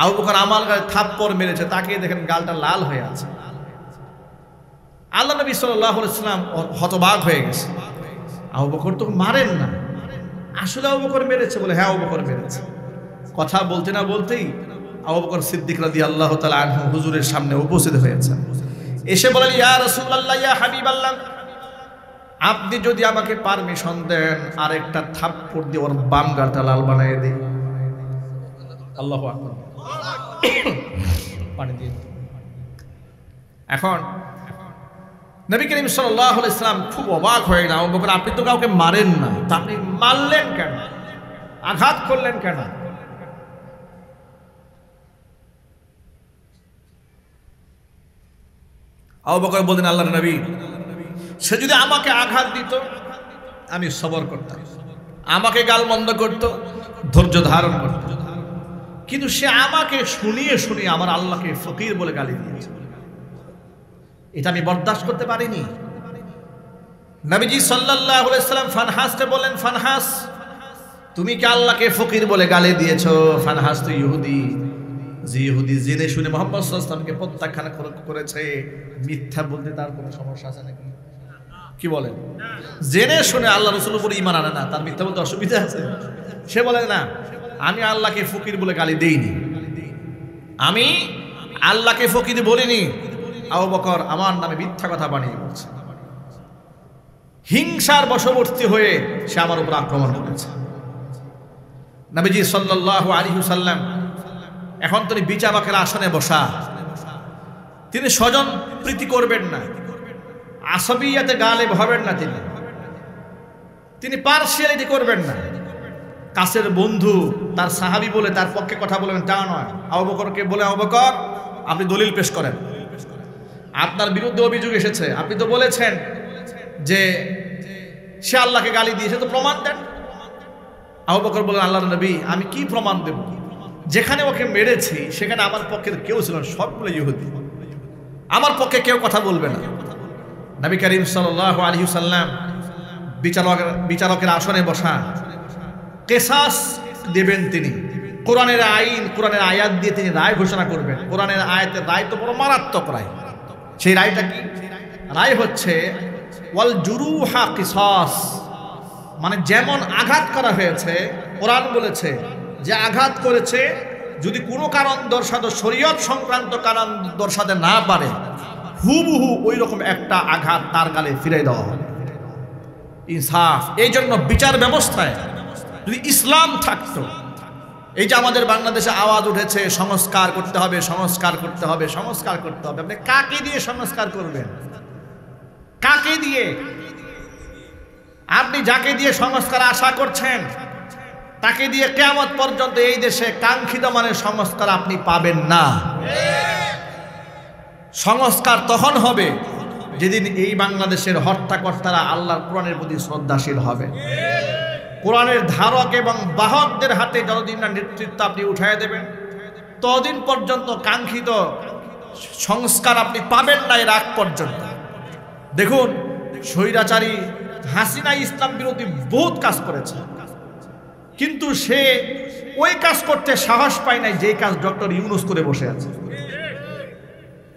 Speaker 1: আবু বকর আমার গালে থাপ্পড় মেরেছে, তাকে দেখেন গালটা লাল হয়ে আছে। আল্লাহ নবী সাল্লাল্লাহু আলাইহি ওয়াসাল্লাম হতবাক হয়ে গেছে। আবু বকর তো মারেন না, আসলে আবু বকর মেরেছে? বলে হ্যাঁ আবু বকর মেরেছে। কথা বলতে না বলতেই আবু বকর সিদ্দিক রাদিয়াল্লাহু তাআলা আনহু হুজুরের সামনে উপস্থিত হয়েছেন। এসে বলেন ইয়া রাসূলুল্লাহ, ইয়া হাবিবাল্লাহ, আপনি যদি আমাকে পারমিশন দেন আরেকটা থাপ্পড় দিয়ে ওর বাম গালটা লাল বানিয়ে দিই। আল্লাহু আকবার। পানি দিয়ে এখন নবী করিম সাল্লাল্লাহু আলাইহি ওয়াসাল্লাম খুব অবাক হয়ে গেলেন, আবু বকর আপনি তো কাউকে মারেন না, তা আপনি মারলেন কেন, আঘাত করলেন কেন? আবু বকর বললেন, আল্লাহর নবী, সে যদি আমাকে আঘাত দিত আমি সবর করতাম, আমাকে গালমন্দ করত, ধৈর্য ধারণ করত, কিন্তু সে আমাকে শুনিয়ে শুনিয়ে আমার আল্লাহকে ফকির বলে গালি দিয়েছে, এটা আমি বরদাস্ত করতে পারিনি। নবীজি সাল্লাল্লাহু আলাইহি সাল্লাম ফানহাসকে বলেন, ফানহাস তুমি কি আল্লাহকে ফকির বলে গালি দিয়েছো? ফানহাস তো ইহুদি, যে ইহুদি জেনে শুনে মুহাম্মদ সাল্লাল্লাহু আলাইহি ওয়াসাল্লামকে প্রত্যাখ্যান করেছে, মিথ্যা বলতে তার কোনো সমস্যা আছে নাকি? কি বলেন? জেনে শুনে আল্লাহ রাসূলের উপর ঈমান আনে না, তার মিথ্যা বলতে অসুবিধা আছে? সে বলে না, আমি আল্লাহকে ফকির বলে গালি দেইনি, আমি আল্লাহকে ফকির বলিনি। আবু বকর আমার নামে মিথ্যা কথা বানিয়ে বলছে, হিংসার বশবর্তী হয়ে সে আমার উপর আক্রমণ করেছে। নবীজি সাল্লাল্লাহু আলাইহি ওয়াসাল্লাম এখন তিনি বিচারকের আসনে বসা, তিনি স্বজন প্রীতি করবেন না, আসাবিয়াতে গালেব হবেন না, তিনি পার্সিয়ালিটি করবেন না। কাছের বন্ধু তার সাহাবী বলে তার পক্ষে কথা বলবেন তা নয়। আবু বকরকে বলে, আবু বকর আপনি দলিল পেশ করেন, আপনার বিরুদ্ধে অভিযোগ এসেছে, আপনি তো বলেছেন যে সে আল্লাহকে গালি দিয়েছে, তো প্রমাণ দেন। আবু বকর বলেন, আল্লাহর নবী আমি কি প্রমাণ দেব? যেখানে ওকে মেরেছি সেখানে আমার পক্ষের কেউ ছিল না, সবগুলো ইহুদি, আমার পক্ষে কেউ কথা বলবে না। নবী করিম সাল্লাল্লাহু আলাইহি ওয়াসাল্লাম বিচারকের আসনে বসা, কিসাস দেবেন তিনি, কোরআনের আইন, কোরআনের আয়াত দিয়ে তিনি রায় ঘোষণা করবেন। কোরআনের আয়াতের রায় তো বড় মারাত্মক রায়। সেই রায়টা কি? রায় হচ্ছে ওয়াল জুরুহা কিসাস, মানে যেমন আঘাত করা হয়েছে, কোরআন বলেছে যে আঘাত করেছে যদি কোনো কারণ দর্শাতে, শরীয়ত সংক্রান্ত কারণ দর্শাতে না পারে, হুবহু ওই রকম একটা আঘাত তার গালে ফিরে দেওয়া হবে। ইনসাফ। এই জন্য বিচার ব্যবস্থায় যদি ইসলাম থাকতো, এই যে আমাদের বাংলাদেশে আওয়াজ উঠেছে সংস্কার করতে হবে, সংস্কার করতে হবে, সংস্কার করতে হবে, আপনি কাকে দিয়ে সংস্কার করবেন? কাকে দিয়ে? আপনি যাকে দিয়ে সংস্কার আশা করছেন তাকে দিয়ে কিয়ামত পর্যন্ত এই দেশে কাঙ্ক্ষিত মানের সংস্কার আপনি পাবেন না। সংস্কার তখন হবে যেদিন এই বাংলাদেশের হত্যাকর্তারা আল্লাহর কোরআনের প্রতি শ্রদ্ধাশীল হবে। কোরআনের ধারক এবং বাহকদের হাতে যতদিন না নেতৃত্ব আপনি উঠাইয়া দেবেন, ততদিন পর্যন্ত কাঙ্ক্ষিত সংস্কার আপনি পাবেন না এর আগ পর্যন্ত। দেখুন, স্বৈরাচারী হাসিনা ইসলাম বিরোধী বহুত কাজ করেছে, কিন্তু সে ওই কাজ করতে সাহস পায় নাই যে কাজ ডক্টর ইউনূস করে বসে আছে।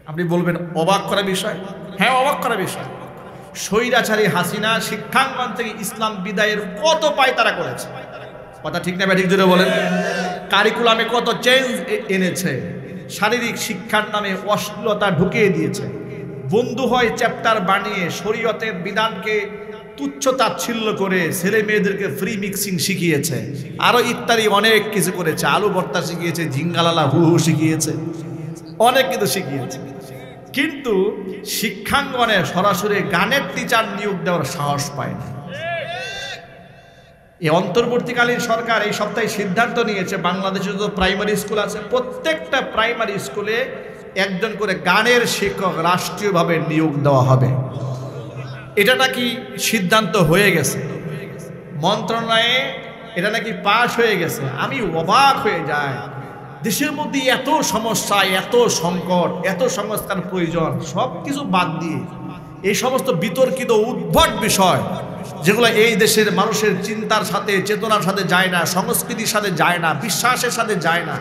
Speaker 1: আপনি বলবেন অবাক করা বিষয়? হ্যাঁ, অবাক করা বিষয়। স্বৈরাচারী হাসিনা শিক্ষাঙ্গন থেকে ইসলাম বিদায়ের কত পায়তারা করেছে, কথা ঠিক না ঠিক জোরে বলেন? কারিকুলামে কত চেঞ্জ এনেছে, শারীরিক শিক্ষার নামে অশ্লীলতা ঢুকিয়ে দিয়েছে, বন্ধু হয় চ্যাপ্টার বানিয়ে শরীয়তের বিধানকে তুচ্ছ-তাচ্ছিল্য করে ছেলে মেয়েদেরকে ফ্রি মিক্সিং শিখিয়েছে, আরো ইত্যাদি অনেক কিছু করেছে, আলু ভর্তা শিখিয়েছে, ঝিঙ্গালালা হু হু শিখিয়েছে, অনেক কিছু শিখিয়েছে। কিন্তু শিক্ষাঙ্গনে সরাসরি গানের টিচার নিয়োগ দেওয়ার সাহস পায় না। এই অন্তর্বর্তীকালীন সরকার এই সপ্তাহে সিদ্ধান্ত নিয়েছে বাংলাদেশে যত প্রাইমারি স্কুল আছে প্রত্যেকটা প্রাইমারি স্কুলে একজন করে গানের শিক্ষক রাষ্ট্রীয়ভাবে নিয়োগ দেওয়া হবে। এটা নাকি সিদ্ধান্ত হয়ে গেছে মন্ত্রণালয়ে, এটা নাকি পাশ হয়ে গেছে। আমি অবাক হয়ে যাই, দেশের মধ্যে এত সমস্যা, এত সংকট, এত সংস্কার প্রয়োজন, সব কিছু বাদ দিয়ে এই সমস্ত বিতর্কিত উদ্ভট বিষয় যেগুলো এই দেশের মানুষের চিন্তার সাথে, চেতনার সাথে যায় না, সংস্কৃতির সাথে যায় না, বিশ্বাসের সাথে যায় না,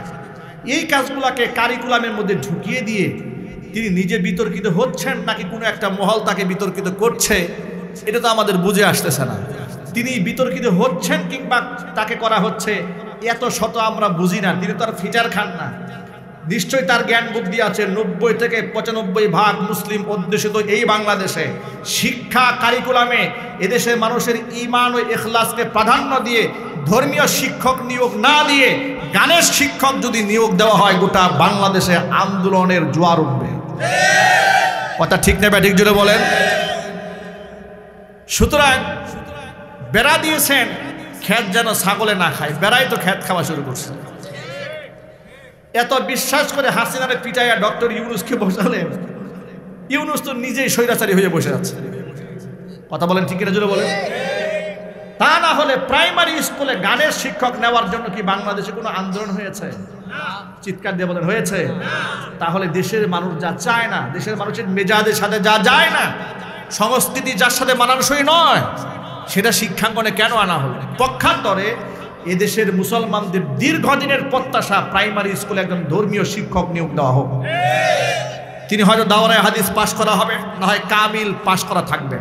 Speaker 1: এই কাজগুলোকে কারিকুলামের মধ্যে ঢুকিয়ে দিয়ে তিনি নিজে বিতর্কিত হচ্ছেন নাকি কোনো একটা মহল তাকে বিতর্কিত করছে, এটা তো আমাদের বুঝে আসতেছে না। তিনি বিতর্কিত হচ্ছেন কিংবা তাকে করা হচ্ছে এত শত আমরা বুঝি না। তিনি তো আর ফিচার খান না নিশ্চয়ই তার জ্ঞান বুদ্ধি আছে। 90 থেকে 95% মুসলিম অধ্যুষিত এই বাংলাদেশে শিক্ষা কারিকুলামে এদেশের মানুষের ঈমান ও ইখলাসকে প্রাধান্য দিয়ে ধর্মীয় শিক্ষক নিয়োগ না দিয়ে গানের শিক্ষক যদি নিয়োগ দেওয়া হয়, গোটা বাংলাদেশে আন্দোলনের জোয়ার উঠবে। কথা ঠিক না ঠিক জোরে বলেন। সুতরাং বেড়া দিয়েছেন ক্ষেত যেন ছাগলে না খায়, বেড়াই তো ক্ষেত খাওয়া শুরু করছে। এত বিশ্বাস করে হাসিনারে পিটাইয়া ডক্টর ইউনুসকে বসালেন, ইউনুস তো নিজেই স্বৈরাচারী হয়ে বসে আছে। কথা বলেন ঠিক না জোরে বলেন। তা না হলে প্রাইমারি স্কুলে গানের শিক্ষক নেওয়ার জন্য কি বাংলাদেশে কোনো আন্দোলন হয়েছে? চিৎকার দিয়ে বলেন হয়েছে? তাহলে দেশের মানুষ যা চায় না, দেশের মানুষের মেজাজের সাথে যা যায় না, সংস্কৃতি যার সাথে মানানসই নয়, সেটা শিক্ষাঙ্গনে কেন আনা হলো? পক্ষান্তরে এদেশের মুসলমানদের দীর্ঘদিনের প্রত্যাশা প্রাইমারি স্কুলে একজন ধর্মীয় শিক্ষক নিয়োগ দেওয়া হোক। তিনি হয়তো দাওরায়ে হাদিস পাশ করা হবে, না হয় কামিল পাশ করা থাকবে।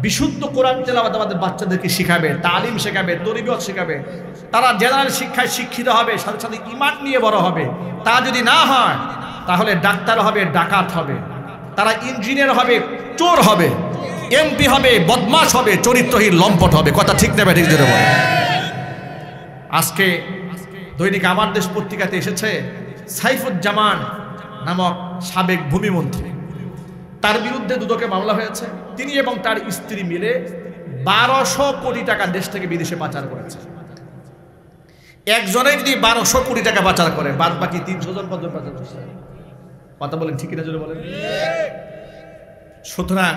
Speaker 1: বিশুদ্ধ কোরআন তেলাওয়াত আমাদের বাচ্চাদেরকে শিখাবে, তালিম শেখাবে, তরবিয়ত শেখাবে। তারা জেনারেল শিক্ষায় শিক্ষিত হবে, সাথে সাথে ঈমান নিয়ে বড় হবে। তা যদি না হয় তাহলে ডাক্তার হবে, ডাকাত হবে, তারা ইঞ্জিনিয়ার হবে, চোর হবে, এমপি হবে, বদমাশ হবে, চরিত্রহীন লম্পট হবে। কথা ঠিক নেবে ঠিক জোরে বলে। আজকে দৈনিক আমার দেশ পত্রিকাতে এসেছে সাইফুজ্জামান নামক সাবেক ভূমিমন্ত্রী, তার বিরুদ্ধে দুদকে মামলা হয়েছে। তিনি এবং তার স্ত্রী মিলে 1200 কোটি টাকা দেশ থেকে বিদেশে পাচার করেছে। একজনে যদি 1200 কোটি টাকা পাচার করে, বাদ বাকি 300 জন কত পাচার করছে? কথা বলেন ঠিক না জোরে বলেন। সুতরাং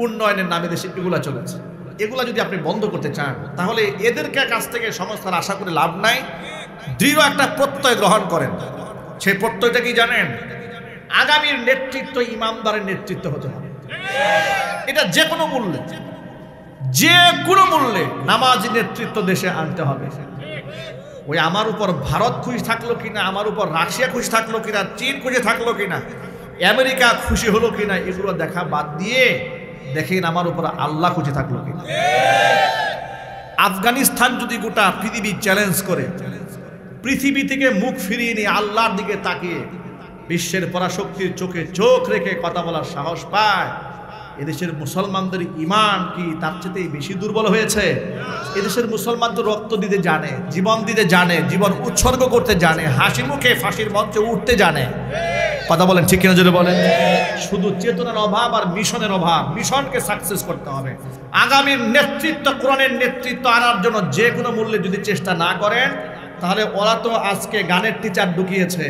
Speaker 1: উন্নয়নের নামে দেশে এগুলা চলেছে। এগুলা যদি আপনি বন্ধ করতে চান তাহলে এদেরকে কাছ থেকে সংস্থার আশা করে লাভ নাই। দৃঢ় একটা প্রত্যয় গ্রহণ করেন। সেই প্রত্যয়টা কি জানেন? আগামীর নেতৃত্ব ইমামদারের নেতৃত্ব হতে হবে। এটা যে কোনো মূল্যে, যে কোনো মূল্যে নামাজি নেতৃত্ব দেশে আনতে হবে। ওই আমার উপর ভারত খুশি থাকলো কিনা, আমার উপর রাশিয়া খুশি থাকলো কিনা, চীন খুশি থাকলো কিনা, আমেরিকা খুশি হলো কিনা, এগুলো দেখা বাদ দিয়ে দেখেন আমার উপর আল্লাহ খুশি থাকলো কিনা। আফগানিস্তান যদি গোটা পৃথিবী চ্যালেঞ্জ করে, পৃথিবী থেকে মুখ ফিরিয়ে নিয়ে আল্লাহর দিকে তাকিয়ে বিশ্বের পরাশক্তির চোখে চোখ রেখে কথা বলার সাহস পায়, এদেশের মুসলমানদের ঈমান কি তার চেয়ে বেশি দুর্বল হয়েছে? এদেশের মুসলমান তো রক্ত দিতে জানে, জীবন দিতে জানে, জীবন উৎসর্গ করতে জানে, হাসি মুখে ফাঁসির মঞ্চে উঠতে জানে। কথা বলেন ঠিক কিনা জোরে বলেন। শুধু চেতনার অভাব আর মিশনের অভাব। মিশনকে সাকসেস করতে হবে। আগামীর নেতৃত্ব, কোরআনের নেতৃত্ব আনার জন্য যে কোনো মূল্যে যদি চেষ্টা না করেন তাহলে ওরা তো আজকে গানের টিচার ঢুকিয়েছে,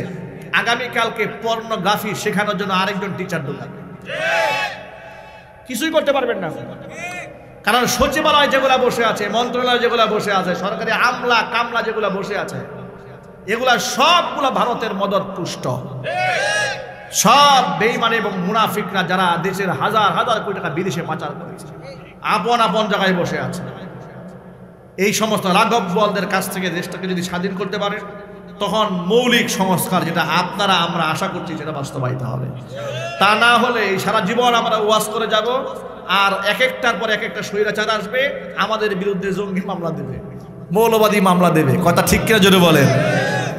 Speaker 1: আগামীকালকে পর্নোগ্রাফি শেখানোর জন্য আরেকজন টিচার ঢুকাবে। কিছুই করতে পারবেন না, কারণ সচিবালয় যেগুলা বসে আছে, মন্ত্রণালয় যেগুলা বসে আছে, সরকারি আমলা কামলা যেগুলা বসে আছে, এগুলা সবগুলা ভারতের মদত পুষ্ট। সব বেঈমান এবং মুনাফিকরা যারা দেশের হাজার হাজার কোটি টাকা বিদেশে পাচার করেছে, আপন আপন জায়গায় বসে আছে। এই সমস্ত রাঘব বোয়ালদের কাছ থেকে দেশটাকে যদি স্বাধীন করতে পারে, তখন মৌলিক সংস্কার যেটা আপনারা আমরা আশা করছি সেটা বাস্তবায়িত হবে। তা না হলে এই সারা জীবন আমরা ওয়াজ করে যাব, আর এক একটার পর এক একটা স্বৈরাচার আসবে, আমাদের বিরুদ্ধে জঙ্গি মামলা দেবে, মৌলবাদী মামলা দেবে। কথা ঠিক কিনা জোরে বলেন।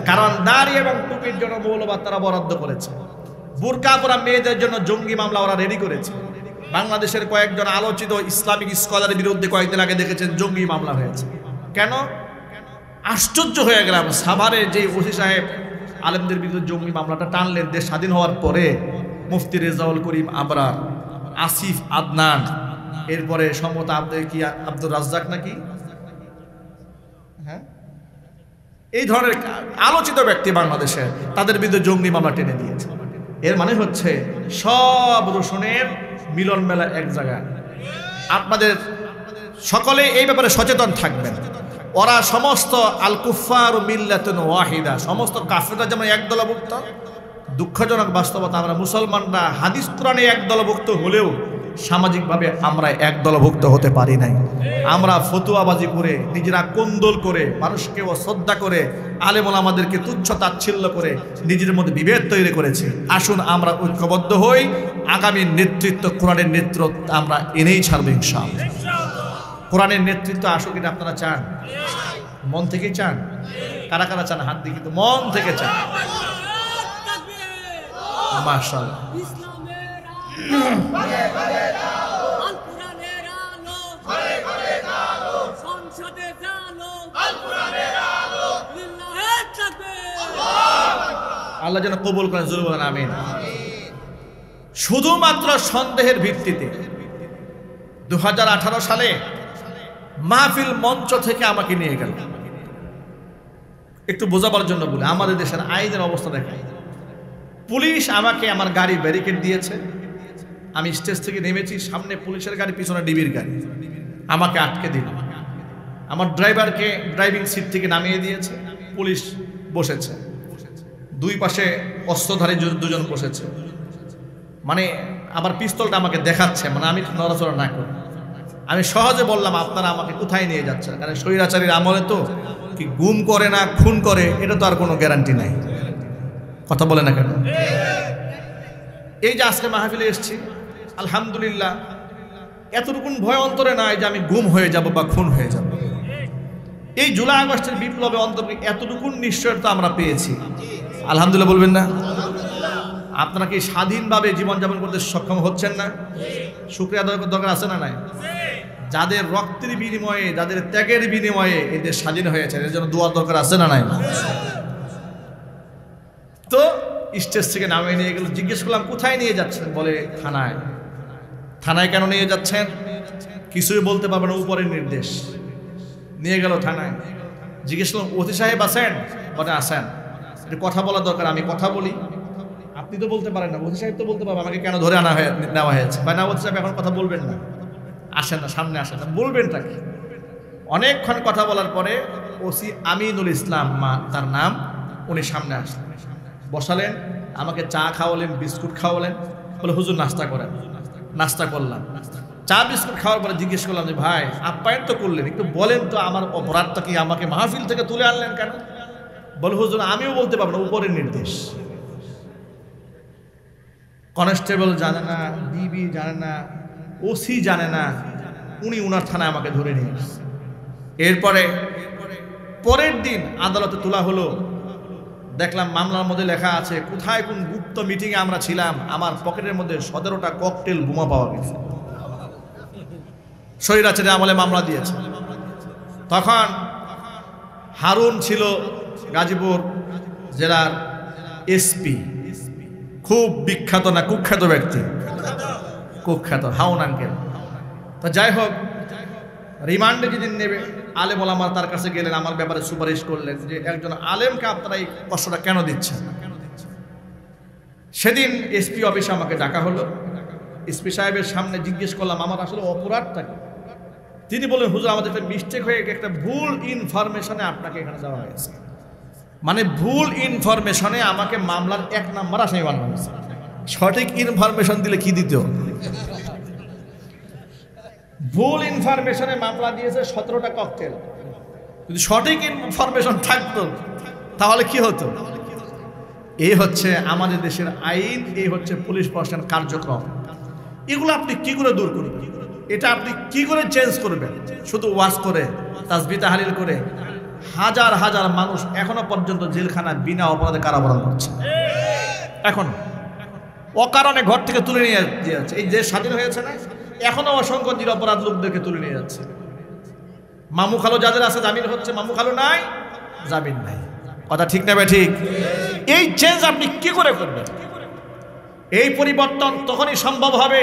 Speaker 1: কারণ দাড়ি এবং টুপির জন্য মৌলবাদ তারা বরাদ্দ করেছে, বুরকা পরা মেয়েদের জন্য জঙ্গি মামলা ওরা রেডি করেছে। বাংলাদেশের কয়েকজন আলোচিত ইসলামিক স্কলারের বিরুদ্ধে কয়েকদিন আগে দেখেছেন জঙ্গি মামলা হয়েছে। কেন? আশ্চর্য হয়ে গেলাম। সাভারে যে ওসি সাহেব আলেমদের বিরুদ্ধে জঙ্গি মামলাটা টানলেন, দেশ স্বাধীন হওয়ার পরে মুফতি রেজাউল করিম আবরার, আসিফ আদনান, এরপরে সম্ভবত আব্দুর রাজ্জাক নাকি, হ্যাঁ, এই ধরনের আলোচিত ব্যক্তি বাংলাদেশে, তাদের বিরুদ্ধে জঙ্গি মামলা টেনে দিয়েছে। এর মানে হচ্ছে সব রোশনের মিলন মেলা এক জায়গায়। আপনাদের সকলে এই ব্যাপারে সচেতন থাকবেন। ওরা সমস্ত আল কুফার মিল্লাতুন ওয়াহিদা, সমস্ত কাফেররা যেমন এক দলভুক্ত, দুঃখজনক বাস্তবতা আমরা মুসলমানরা হাদিস কোরআনে এক দলভুক্ত হলেও সামাজিকভাবে আমরা এক দলভুক্ত হতে পারি নাই। আমরা ফতুয়াবাজি করে, নিজেরা কোন্দল করে, মানুষকে অশ্রদ্ধা করে, আলেম ওলামাদেরকে তুচ্ছ তাচ্ছিল্য করে নিজের মধ্যে বিভেদ তৈরি করেছি। আসুন আমরা ঐক্যবদ্ধ হই, আগামী নেতৃত্ব কোরআনের নেতৃত্ব আমরা এনেই ছাড়বো ইনশাআল্লাহ। কোরআনের নেতৃত্ব আসুক, এটা আপনারা চান? মন থেকে চান? কারা কারা চান হাত দিয়ে কিন্তু মন থেকে চান? মাশাআল্লাহ। আল্লাহ যেন কবুল করেন, জোরে বলেন আমিন। শুধুমাত্র সন্দেহের ভিত্তিতে 2018 সালে মাহফিল মঞ্চ থেকে আমাকে নিয়ে গেল। একটু বোঝাবার জন্য বলি, আমাদের দেশের আইনের অবস্থা দেখায়। পুলিশ আমাকে আমার গাড়ি ব্যারিকেড দিয়েছে, আমি স্টেজ থেকে নেমেছি, সামনে পুলিশের গাড়ি, পিছনে ডিবির গাড়ি, আমাকে আটকে দিল। আমার ড্রাইভারকে ড্রাইভিং সিট থেকে নামিয়ে দিয়েছে, পুলিশ বসেছে, দুই পাশে অস্ত্রধারী দুজন বসেছে, মানে আবার পিস্তলটা আমাকে দেখাচ্ছে, মানে আমি নড়াচড়া না করি। আমি সহজে বললাম আপনারা আমাকে কোথায় নিয়ে যাচ্ছেন, কারণ স্বৈরাচারীর আমলে তো কি গুম করে না খুন করে এটা তো আর কোনো গ্যারান্টি নাই। কথা বলে না কেন? এই যে আজকে মাহফিলে এসেছি, আলহামদুলিল্লাহ এতটুকুন ভয় অন্তরে নাই যে আমি গুম হয়ে যাব বা খুন হয়ে যাব। এই জুলাই আগস্টের বিপ্লবে অন্তরে এতটুকুন নিশ্চয়তা আমরা পেয়েছি, আলহামদুলিল্লাহ বলবেন না? আপনারা কি স্বাধীনভাবে জীবনযাপন করতে সক্ষম হচ্ছেন না? শুকরিয়া দরকার আছে না নাই? যাদের রক্তের বিনিময়ে, যাদের ত্যাগের বিনিময়ে এদের স্বাধীন হয়েছে, এর জন্য দোয়া দরকার আছে না নাই? তো স্টেজ থেকে নামিয়ে নিয়ে গেল। জিজ্ঞেস করলাম কোথায় নিয়ে যাচ্ছেন? বলে থানায়। থানায় কেন নিয়ে যাচ্ছেন? কিছুই বলতে পারবে না, উপরের নির্দেশ। নিয়ে গেল থানায়। জিজ্ঞেস করলাম ওসি সাহেব আছেন? বলে আসেন, একটু কথা বলা দরকার। আমি কথা বলি, আপনি তো বলতে পারেন না, ওসি সাহেব তো বলতে পারবে, আমাকে কেন ধরে নেওয়া হয়েছে? না ওসি সাহেব এখন কথা বলবেন না, আসেন না, সামনে আসেন না। বলবেনটা কি? অনেকক্ষণ কথা বলার পরে ওসি আমিনুল ইসলাম তার নাম, উনি সামনে আসলেন, বসালেন, আমাকে চা খাওয়ালেন, বিস্কুট খাওয়ালেন, বলে হুজুর নাস্তা করেন। নাস্তা করলাম। চা বিস্কুট খাওয়ার পরে জিজ্ঞেস করলাম যে ভাই আপ্যায়ন তো করলেন, একটু বলেন তো আমার অপরাধটা কি, আমাকে মাহফিল থেকে তুলে আনলেন কেন? বলে হুজুর আমিও বলতে পারবো না, উপরের নির্দেশ। কনস্টেবল জানে না, ডিবি জানে না, ওসি জানে না, উনি উনার থানায় আমাকে ধরে নিয়ে এসেছে। এরপরে পরের দিন আদালতে তোলা হলো, দেখলাম মামলার মধ্যে লেখা আছে কোথায় কোন গুপ্ত মিটিংয়ে আমরা ছিলাম, আমার পকেটের মধ্যে 17টা ককটেল বোমা পাওয়া গেছে। স্বৈরাচারী আমলে মামলা দিয়েছে। তখন হারুন ছিল গাজীপুর জেলার এসপি, খুব বিখ্যাত না কুখ্যাত ব্যক্তি, কুখ্যাত হাউন আঙ্কেল। তো যাই হোক, রিমান্ডে যেদিন নেবে, আলেম ওলামা তার কাছে গেলেন, আমার ব্যাপারে সুপারিশ করলেন যে একজন আলেমকে আপনারা এই কষ্টটা কেন দিচ্ছেন। সেদিন এসপি অফিসে আমাকে ডাকা হলো। এসপি সাহেবের সামনে জিজ্ঞেস করলাম আমার আসলে অপরাধটা কি। তিনি বললেন হুজুর আমাদের একটা মিস্টেক হয়ে একটা ভুল ইনফরমেশনে আপনাকে এখানে যাওয়া হয়েছে। মানে ভুল ইনফরমেশনে আমাকে মামলার 1 নম্বর আসামি বানানো হয়েছে। সঠিক ইনফরমেশন দিলে কি দিত? ভুল ইনফরমেশনে মামলা দিয়েছে 17টা ককটেল। যদি সঠিক ইনফরমেশন থাকতো তাহলে কি হতো? এই হচ্ছে আমাদের দেশের আইন, এই হচ্ছে পুলিশ প্রশাসন কার্যক্রম। এগুলো আপনি কি করে দূর করবেন? এটা আপনি কি করে চেঞ্জ করবেন? শুধু ওয়াজ করে, তাসবিহ তাহলিল করে হাজার হাজার মানুষ এখনো পর্যন্ত জেলখানা বিনা অপরাধে কারাবরণ করছে। এখন অকারণে ঘর থেকে তুলে নিয়ে যাচ্ছে। এই দেশ স্বাধীন হয়েছে না, এখনো অসংখ্য নিরপরাধ লোকদেরকে তুলে নিয়ে যাচ্ছে। মামু খালো যাদের আছে জামিন হচ্ছে, মামু খালো নাই জামিন নাই। কথা ঠিক না? ঠিক। এই চেঞ্জ আপনি কি করে করবেন? এই পরিবর্তন তখনই সম্ভব হবে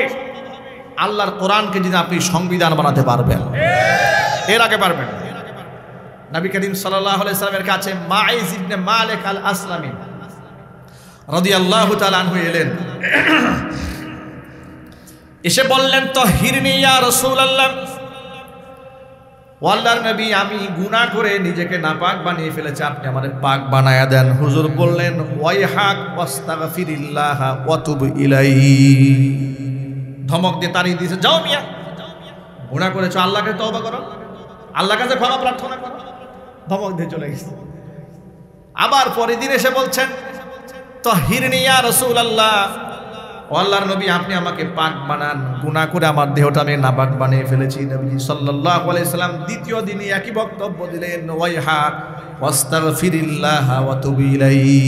Speaker 1: আল্লাহর কোরআনকে যদি আপনি সংবিধান বানাতে পারবেন। এর আগে পারবেন। নবী করিম সাল্লাল্লাহু আলাইহি সাল্লামের কাছে মাইজ ইবনে মালিক আল আসলামী রাদিয়াল্লাহু তাআলা আনহু এলেন, এসে বললেন তাহিরনি ইয়া রাসূলুল্লাহ, আল্লাহর নবী আমি গুনাহ করে নিজেকে নাপাক বানিয়ে ফেলেছি, আপনি আমারে পাক বানায়া দেন। হুজুর বললেন ওয়াইহাক ওয়াস্তাগফিরিল্লাহ ওয়া তুব ইলাইহি। ধমক দিয়ে তাড়িয়ে দিয়েছে, যাও মিয়া, গুনাহ করেছো, আল্লাহকে তওবা করো, আল্লাহর কাছে ক্ষমা প্রার্থনা করো। ধমক দিয়ে চলে গেছে। আবার পরের দিন এসে বলছেন তাহিরনি ইয়া রাসূলুল্লাহ, আল্লাহর নবী আপনি আমাকে পাক বানান, গুনাহ করে আমার দেহটা আমি নাপাক বানিয়ে ফেলেছি। নবীজি সাল্লাল্লাহু আলাইহি সাল্লাম দ্বিতীয় দিনে একই বক্তব্য দিলেন, ওয়াইহাক ওয়াস্তাগফিরিল্লাহ ওয়া তুব ইলাইহি।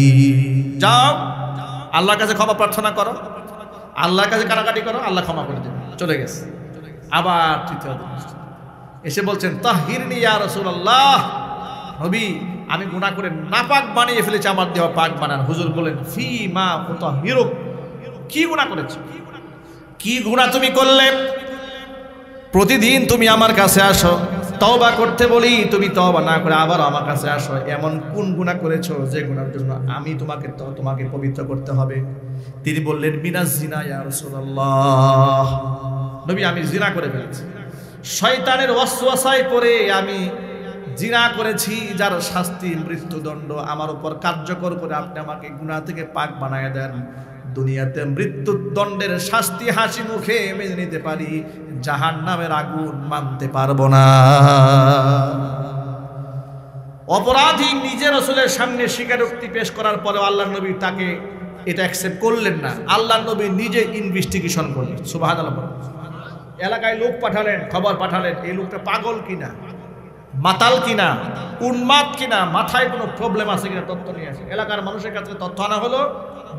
Speaker 1: যাও আল্লাহর কাছে ক্ষমা প্রার্থনা করো, আল্লাহর কাছে কারাকাটি করো, আল্লাহ ক্ষমা করে দেবে। চলে গেছে। আবার তৃতীয় দিন এসে বলছেন তাহিরনি ইয়া রাসূলুল্লাহ, নবী আমি গুনাহ করে নাপাক বানিয়ে ফেলেছি, আমার দেহ পাক বানান। হুজুর বলেন ফি মা উতাহিরুক, কি গুনাহ করেছো, কি গুনাহ তুমি করলে? প্রতিদিন তুমি আমার কাছে আসো, তওবা করতে বলি, তুমি তওবা না করে আবার আমার কাছে আসো। এমন কোন গুনাহ করেছো যে গুনাহের জন্য আমি তোমাকে পবিত্র করতে হবে? তিনি বললেন মিনাজ জিনা ইয়া রাসূলুল্লাহ, নবী আমি জিনা করে ফেলেছি, শয়তানের ওয়াসওয়াসায় পড়ে আমি জিনা করেছি, যার শাস্তি মৃত্যুদণ্ড আমার উপর কার্যকর করে আপনি আমাকে গুনাহ থেকে পাক বানায় দেন। দুনিয়াতে মৃত্যুদণ্ডের শাস্তি হাসি মুখে মেনে নিতে পারি, জাহান্নামের আগুন মানতে পারবো না। অপরাধী নিজের রাসূলের সামনে স্বীকারোক্তি পেশ করার পরে আল্লাহর নবী তাকে এটা অ্যাকসেপ্ট করলেন না। আল্লাহর নবী নিজে ইনভেস্টিগেশন করলেন। সুবহানাল্লাহ। এলাকায় লোক পাঠালেন, খবর পাঠালেন এই লোকটা পাগল কিনা, মাতাল কিনা, উন্মাদ কিনা, মাথায় কোনো প্রবলেম আছে কিনা তথ্য নিয়ে আসে। এলাকার মানুষের কাছে তথ্য আনা হলো,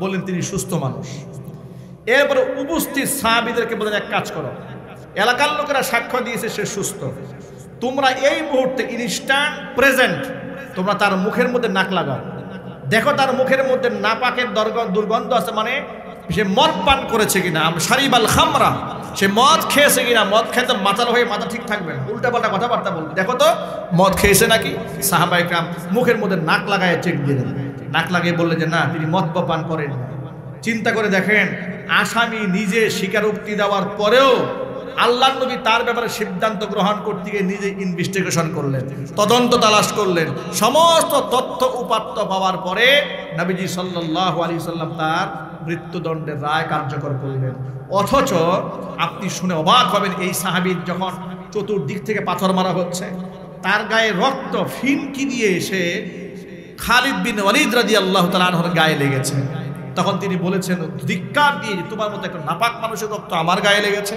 Speaker 1: বললেন তিনি সুস্থ মানুষ। এরপরে উপস্থিত সাহাবীদেরকে বলেন এক কাজ করো, এলাকার লোকেরা সাক্ষ্য দিয়েছে সে সুস্থ, তোমরা এই মুহূর্তে ইনস্ট্যান্ট প্রেজেন্ট তোমরা তার মুখের মধ্যে নাক লাগাও, দেখো তার মুখের মধ্যে নাপাকের দুর্গন্ধ আছে, মানে সে মদ পান করেছে কিনা, শারিবাল খামরা, সে মদ খেয়েছে কিনা। মদ খেতে মাতাল হয়ে মাথা ঠিক থাকবে না, উল্টাপাল্টা কথাবার্তা বলবে, দেখো তো মদ খেয়েছে নাকি। সাহাবায়ে কেরাম মুখের মধ্যে নাক লাগায় চেক দিলেন, নাক লাগিয়ে বললেন যে না তিনি মদ পান করেন। চিন্তা করে দেখেন, আসামি নিজে স্বীকারোক্তি দেওয়ার পরেও আল্লাহর নবী তার ব্যাপারে সিদ্ধান্ত গ্রহণ করতে গিয়ে নিজে ইনভেস্টিগেশন করলেন, তদন্ত তালাশ করলেন। সমস্ত তথ্য উপাত্ত পাওয়ার পরে নবীজি সাল্লাল্লাহু আলাইহি সাল্লাম তার মৃত্যুদণ্ডের রায় কার্যকর করলেন। অথচ আপনি শুনে অবাক হবেন, এই সাহাবীর যখন চতুর্দিক থেকে পাথর মারা হচ্ছে, তার গায়ে রক্ত ফিনকি দিয়ে এসে খালিদ বিন ওয়ালিদ রাদিয়াল্লাহু তাআলা আনহুর গায়ে লেগেছে। তখন তিনি বলেছেন ধিক্কার দিয়ে, তোমার মতো একটা নাপাক মানুষের রক্ত আমার গায়ে লেগেছে।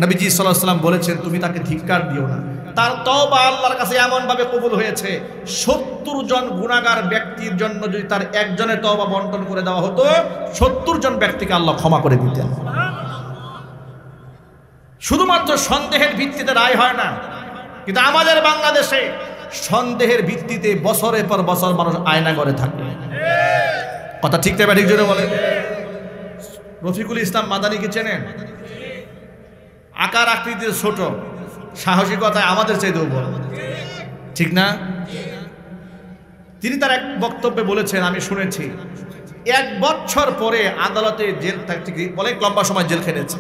Speaker 1: নবীজি সাল্লাল্লাহু আলাইহি ওয়াসাল্লাম বলেছেন তুমি তাকে ধিক্কার দিও না। তার তওবা আল্লাহর কাছে এমনভাবে কবুল হয়েছে, 70 জন গুনাহগার ব্যক্তির জন্য যদি তার একজনের তওবা বন্টন করে দেওয়া হতো, 70 জন ব্যক্তিকে আল্লাহ ক্ষমা করে দিতেন। শুধুমাত্র সন্দেহের ভিত্তিতে রায় হয় না, কিন্তু আমাদের বাংলাদেশে সন্দেহের ভিত্তিতে বছরের পর বছর মানুষ আয়না করে থাকে। কথা ঠিক তাই বা ঠিক জোরে বলে? রফিকুল ইসলাম মাদানীকে চেনেন? আকার আকৃতিতে ছোট, সাহসিকতায় আমাদের চাইতেও বড়, ঠিক না? তিনি তার এক বক্তব্যে বলেছেন, আমি শুনেছি 1 বছর পরে আদালতে জেল থাকতে, অনেক লম্বা সময় জেল খেটেছে।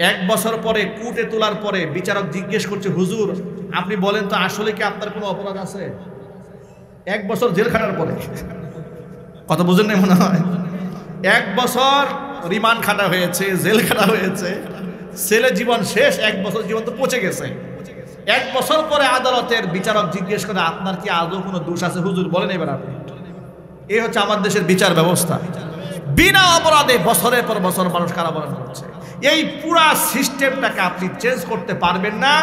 Speaker 1: 1 বছর পরে কোর্টে তোলার পরে বিচারক জিজ্ঞেস করছে, হুজুর আপনি বলেন তো আসলে কি আপনার কোনো অপরাধ আছে? 1 বছর জেল খাটার পরে, কথা বুঝেন না মনে হয়? 1 বছর রিমান্ড খাটা হয়েছে, জেল খাটা হয়েছে, ছেলে জীবন শেষ, 1 বছর জীবন তো পচে গেছে। 1 বছর পরে আদালতের বিচারক জিজ্ঞেস করে আপনার কি আদৌ কোনো দোষ আছে? হুজুর বলেন এবার আপনি। এই হচ্ছে আমার দেশের বিচার ব্যবস্থা। বিনা অপরাধে বছরের পর বছর মানুষ কারাবরণ করছে। এই পুরা সিস্টেমটাকে আপনি চেঞ্জ করতে পারবেন না।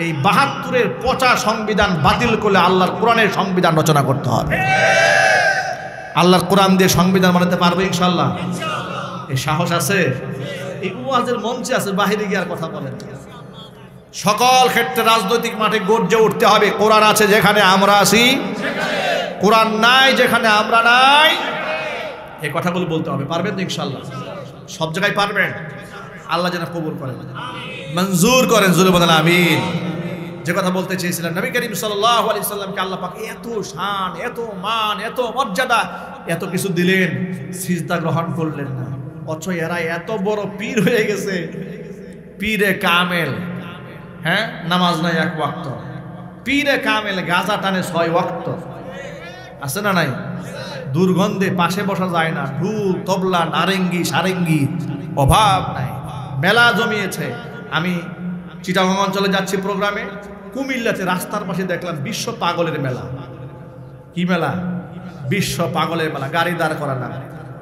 Speaker 1: এই 72-এর পচা সংবিধান বাতিল করলে আল্লাহর কোরআনের সংবিধান রচনা করতে হবে। আল্লাহর কোরআন দিয়ে সংবিধান বানাতে পারবে ইনশাআল্লাহ। এই সাহস আছে? এই ওয়াজের মঞ্চে আছে, বাহিরে গিয়ে আর কথা বলেন। সকল ক্ষেত্রে রাজনৈতিক মাঠে গর্জে উঠতে হবে, কোরআন আছে যেখানে আমরা আছি, কোরআন নাই যেখানে আমরা নাই। এই কথাগুলো বলতে হবে। পারবেন তো ইনশাআল্লাহ? সব জায়গায় পারবেন। আল্লাহ যেন কবুল করেন, মঞ্জুর করেন। জোরে বলেন আমিন। যে কথা বলতে চেয়েছিলাম, নবী করিম সাল্লাল্লাহু আলাইহি সাল্লামকে আল্লাহ পাক এত শান, এত মান, এত মর্যাদা, এত কিছু দিলেন, সিজদা গ্রহণ করলেন না। অথচ এরা এত বড় পীর হয়ে গেছে, পীরে কামেল। হ্যাঁ, নামাজ নাই 1 ওয়াক্ত, পীরে কামেল গাজা টানে 6 ওয়াক্ত। আছে না নাই? দুর্গন্ধে পাশে বসা যায় না, ঢোল তবলা নারেঙ্গি সারেঙ্গি অভাব নাই, মেলা জমিয়েছে। আমি চিটাগং অঞ্চলে যাচ্ছি প্রোগ্রামে, কুমিল্লাতে রাস্তার পাশে দেখলাম বিশ্ব পাগলের মেলা। কি মেলা? বিশ্ব পাগলের মেলা। গাড়ি দাঁড় করা না,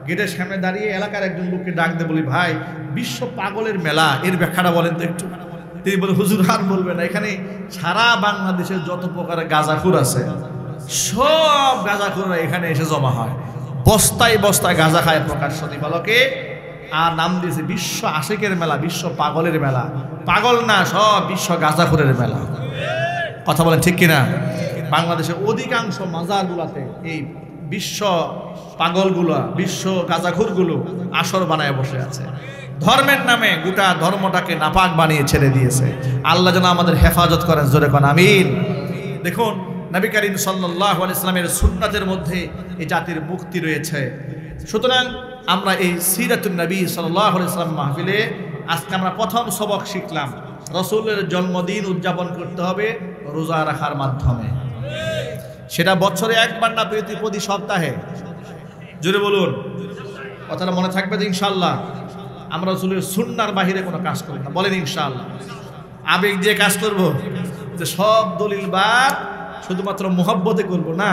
Speaker 1: গেটের সামনে দাঁড়িয়ে এলাকার একজন লোককে ডাক দিয়ে বলি, ভাই বিশ্ব পাগলের মেলা এর ব্যাখ্যাটা বলেন তো একটু। তিনি বলে, হুজুর আর বলবেন না, এখানে সারা বাংলাদেশের যত প্রকারের গাঁজাখুর আছে সব গাঁজাখুররা এখানে এসে জমা হয়। বস্তায় বস্তায় গাঁজা খায় প্রকাশ্য দিবালকে, আর নাম দিয়েছে বিশ্ব আশিকের মেলা, বিশ্ব পাগলের মেলা। পাগল না, সব বিশ্ব গাঁজাখোরের মেলা। কথা বলেন ঠিক কিনা? বাংলাদেশের অধিকাংশ মাজারগুলোতে এই বিশ্ব পাগলগুলা, বিশ্ব গাঁজাখোরগুলো আসর বানায় বসে আছে। ধর্মের নামে গোটা ধর্মটাকে নাপাক বানিয়ে ছেড়ে দিয়েছে। আল্লাহ যেন আমাদের হেফাজত করেন, জোরে কোন আমিন। দেখুন, নবী করিম সাল্লাল্লাহু আলাইহি ওয়াসাল্লামের সুন্নাতের মধ্যে এই জাতির মুক্তি রয়েছে। সুতরাং আমরা এই সিরাতুন নবী সাল্লাল্লাহু আলাইহি ওয়াসাল্লাম মাহফিলে আজকে আমরা প্রথম সবক শিখলাম, রাসূলের জন্মদিন উদযাপন করতে হবে রোজা রাখার মাধ্যমে। সেটা বছরে একবার না, প্রতি সপ্তাহে। জোরে বলুন, কথাটা মনে থাকবে তো ইনশাআল্লাহ। আমরা রাসূলের সুন্নাহর বাহিরে কোনো কাজ করব না, বলেন ইনশাআল্লাহ। আবেগ দিয়ে কাজ করব, যে সব দলিল বাদ, শুধুমাত্র মুহাব্বতে করব না,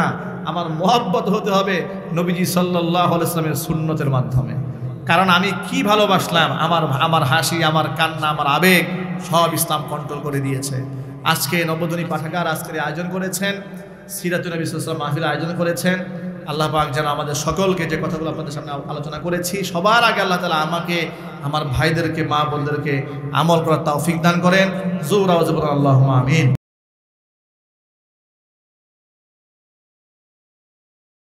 Speaker 1: আমার মুহাব্বত হতে হবে নবীজি সাল্লাল্লাহু আলাইহি ওয়াসাল্লামের সুন্নতের মাধ্যমে। কারণ আমি কি ভালোবাসলাম, আমার হাসি, আমার কান্না, আমার আবেগ সব ইসলাম কন্ট্রোল করে দিয়েছে। আজকে নবধ্বনি পাঠাগার আজকের আয়োজন করেছেন, সিরাতুন নবী সাল্লাল্লাহু আলাইহি ওয়াসাল্লাম মাহফিল আয়োজন করেছেন। আল্লাহ পাক যেন আমাদের সকলকে, যে কথাগুলো আপনাদের সামনে আলোচনা করেছি, সবার আগে আল্লাহ তাআলা আমাকে, আমার ভাইদেরকে, মা বোনদেরকে আমল করার তৌফিক দান করেন। জোর আওয়াজে বলুন আল্লাহুম্মা আমিন।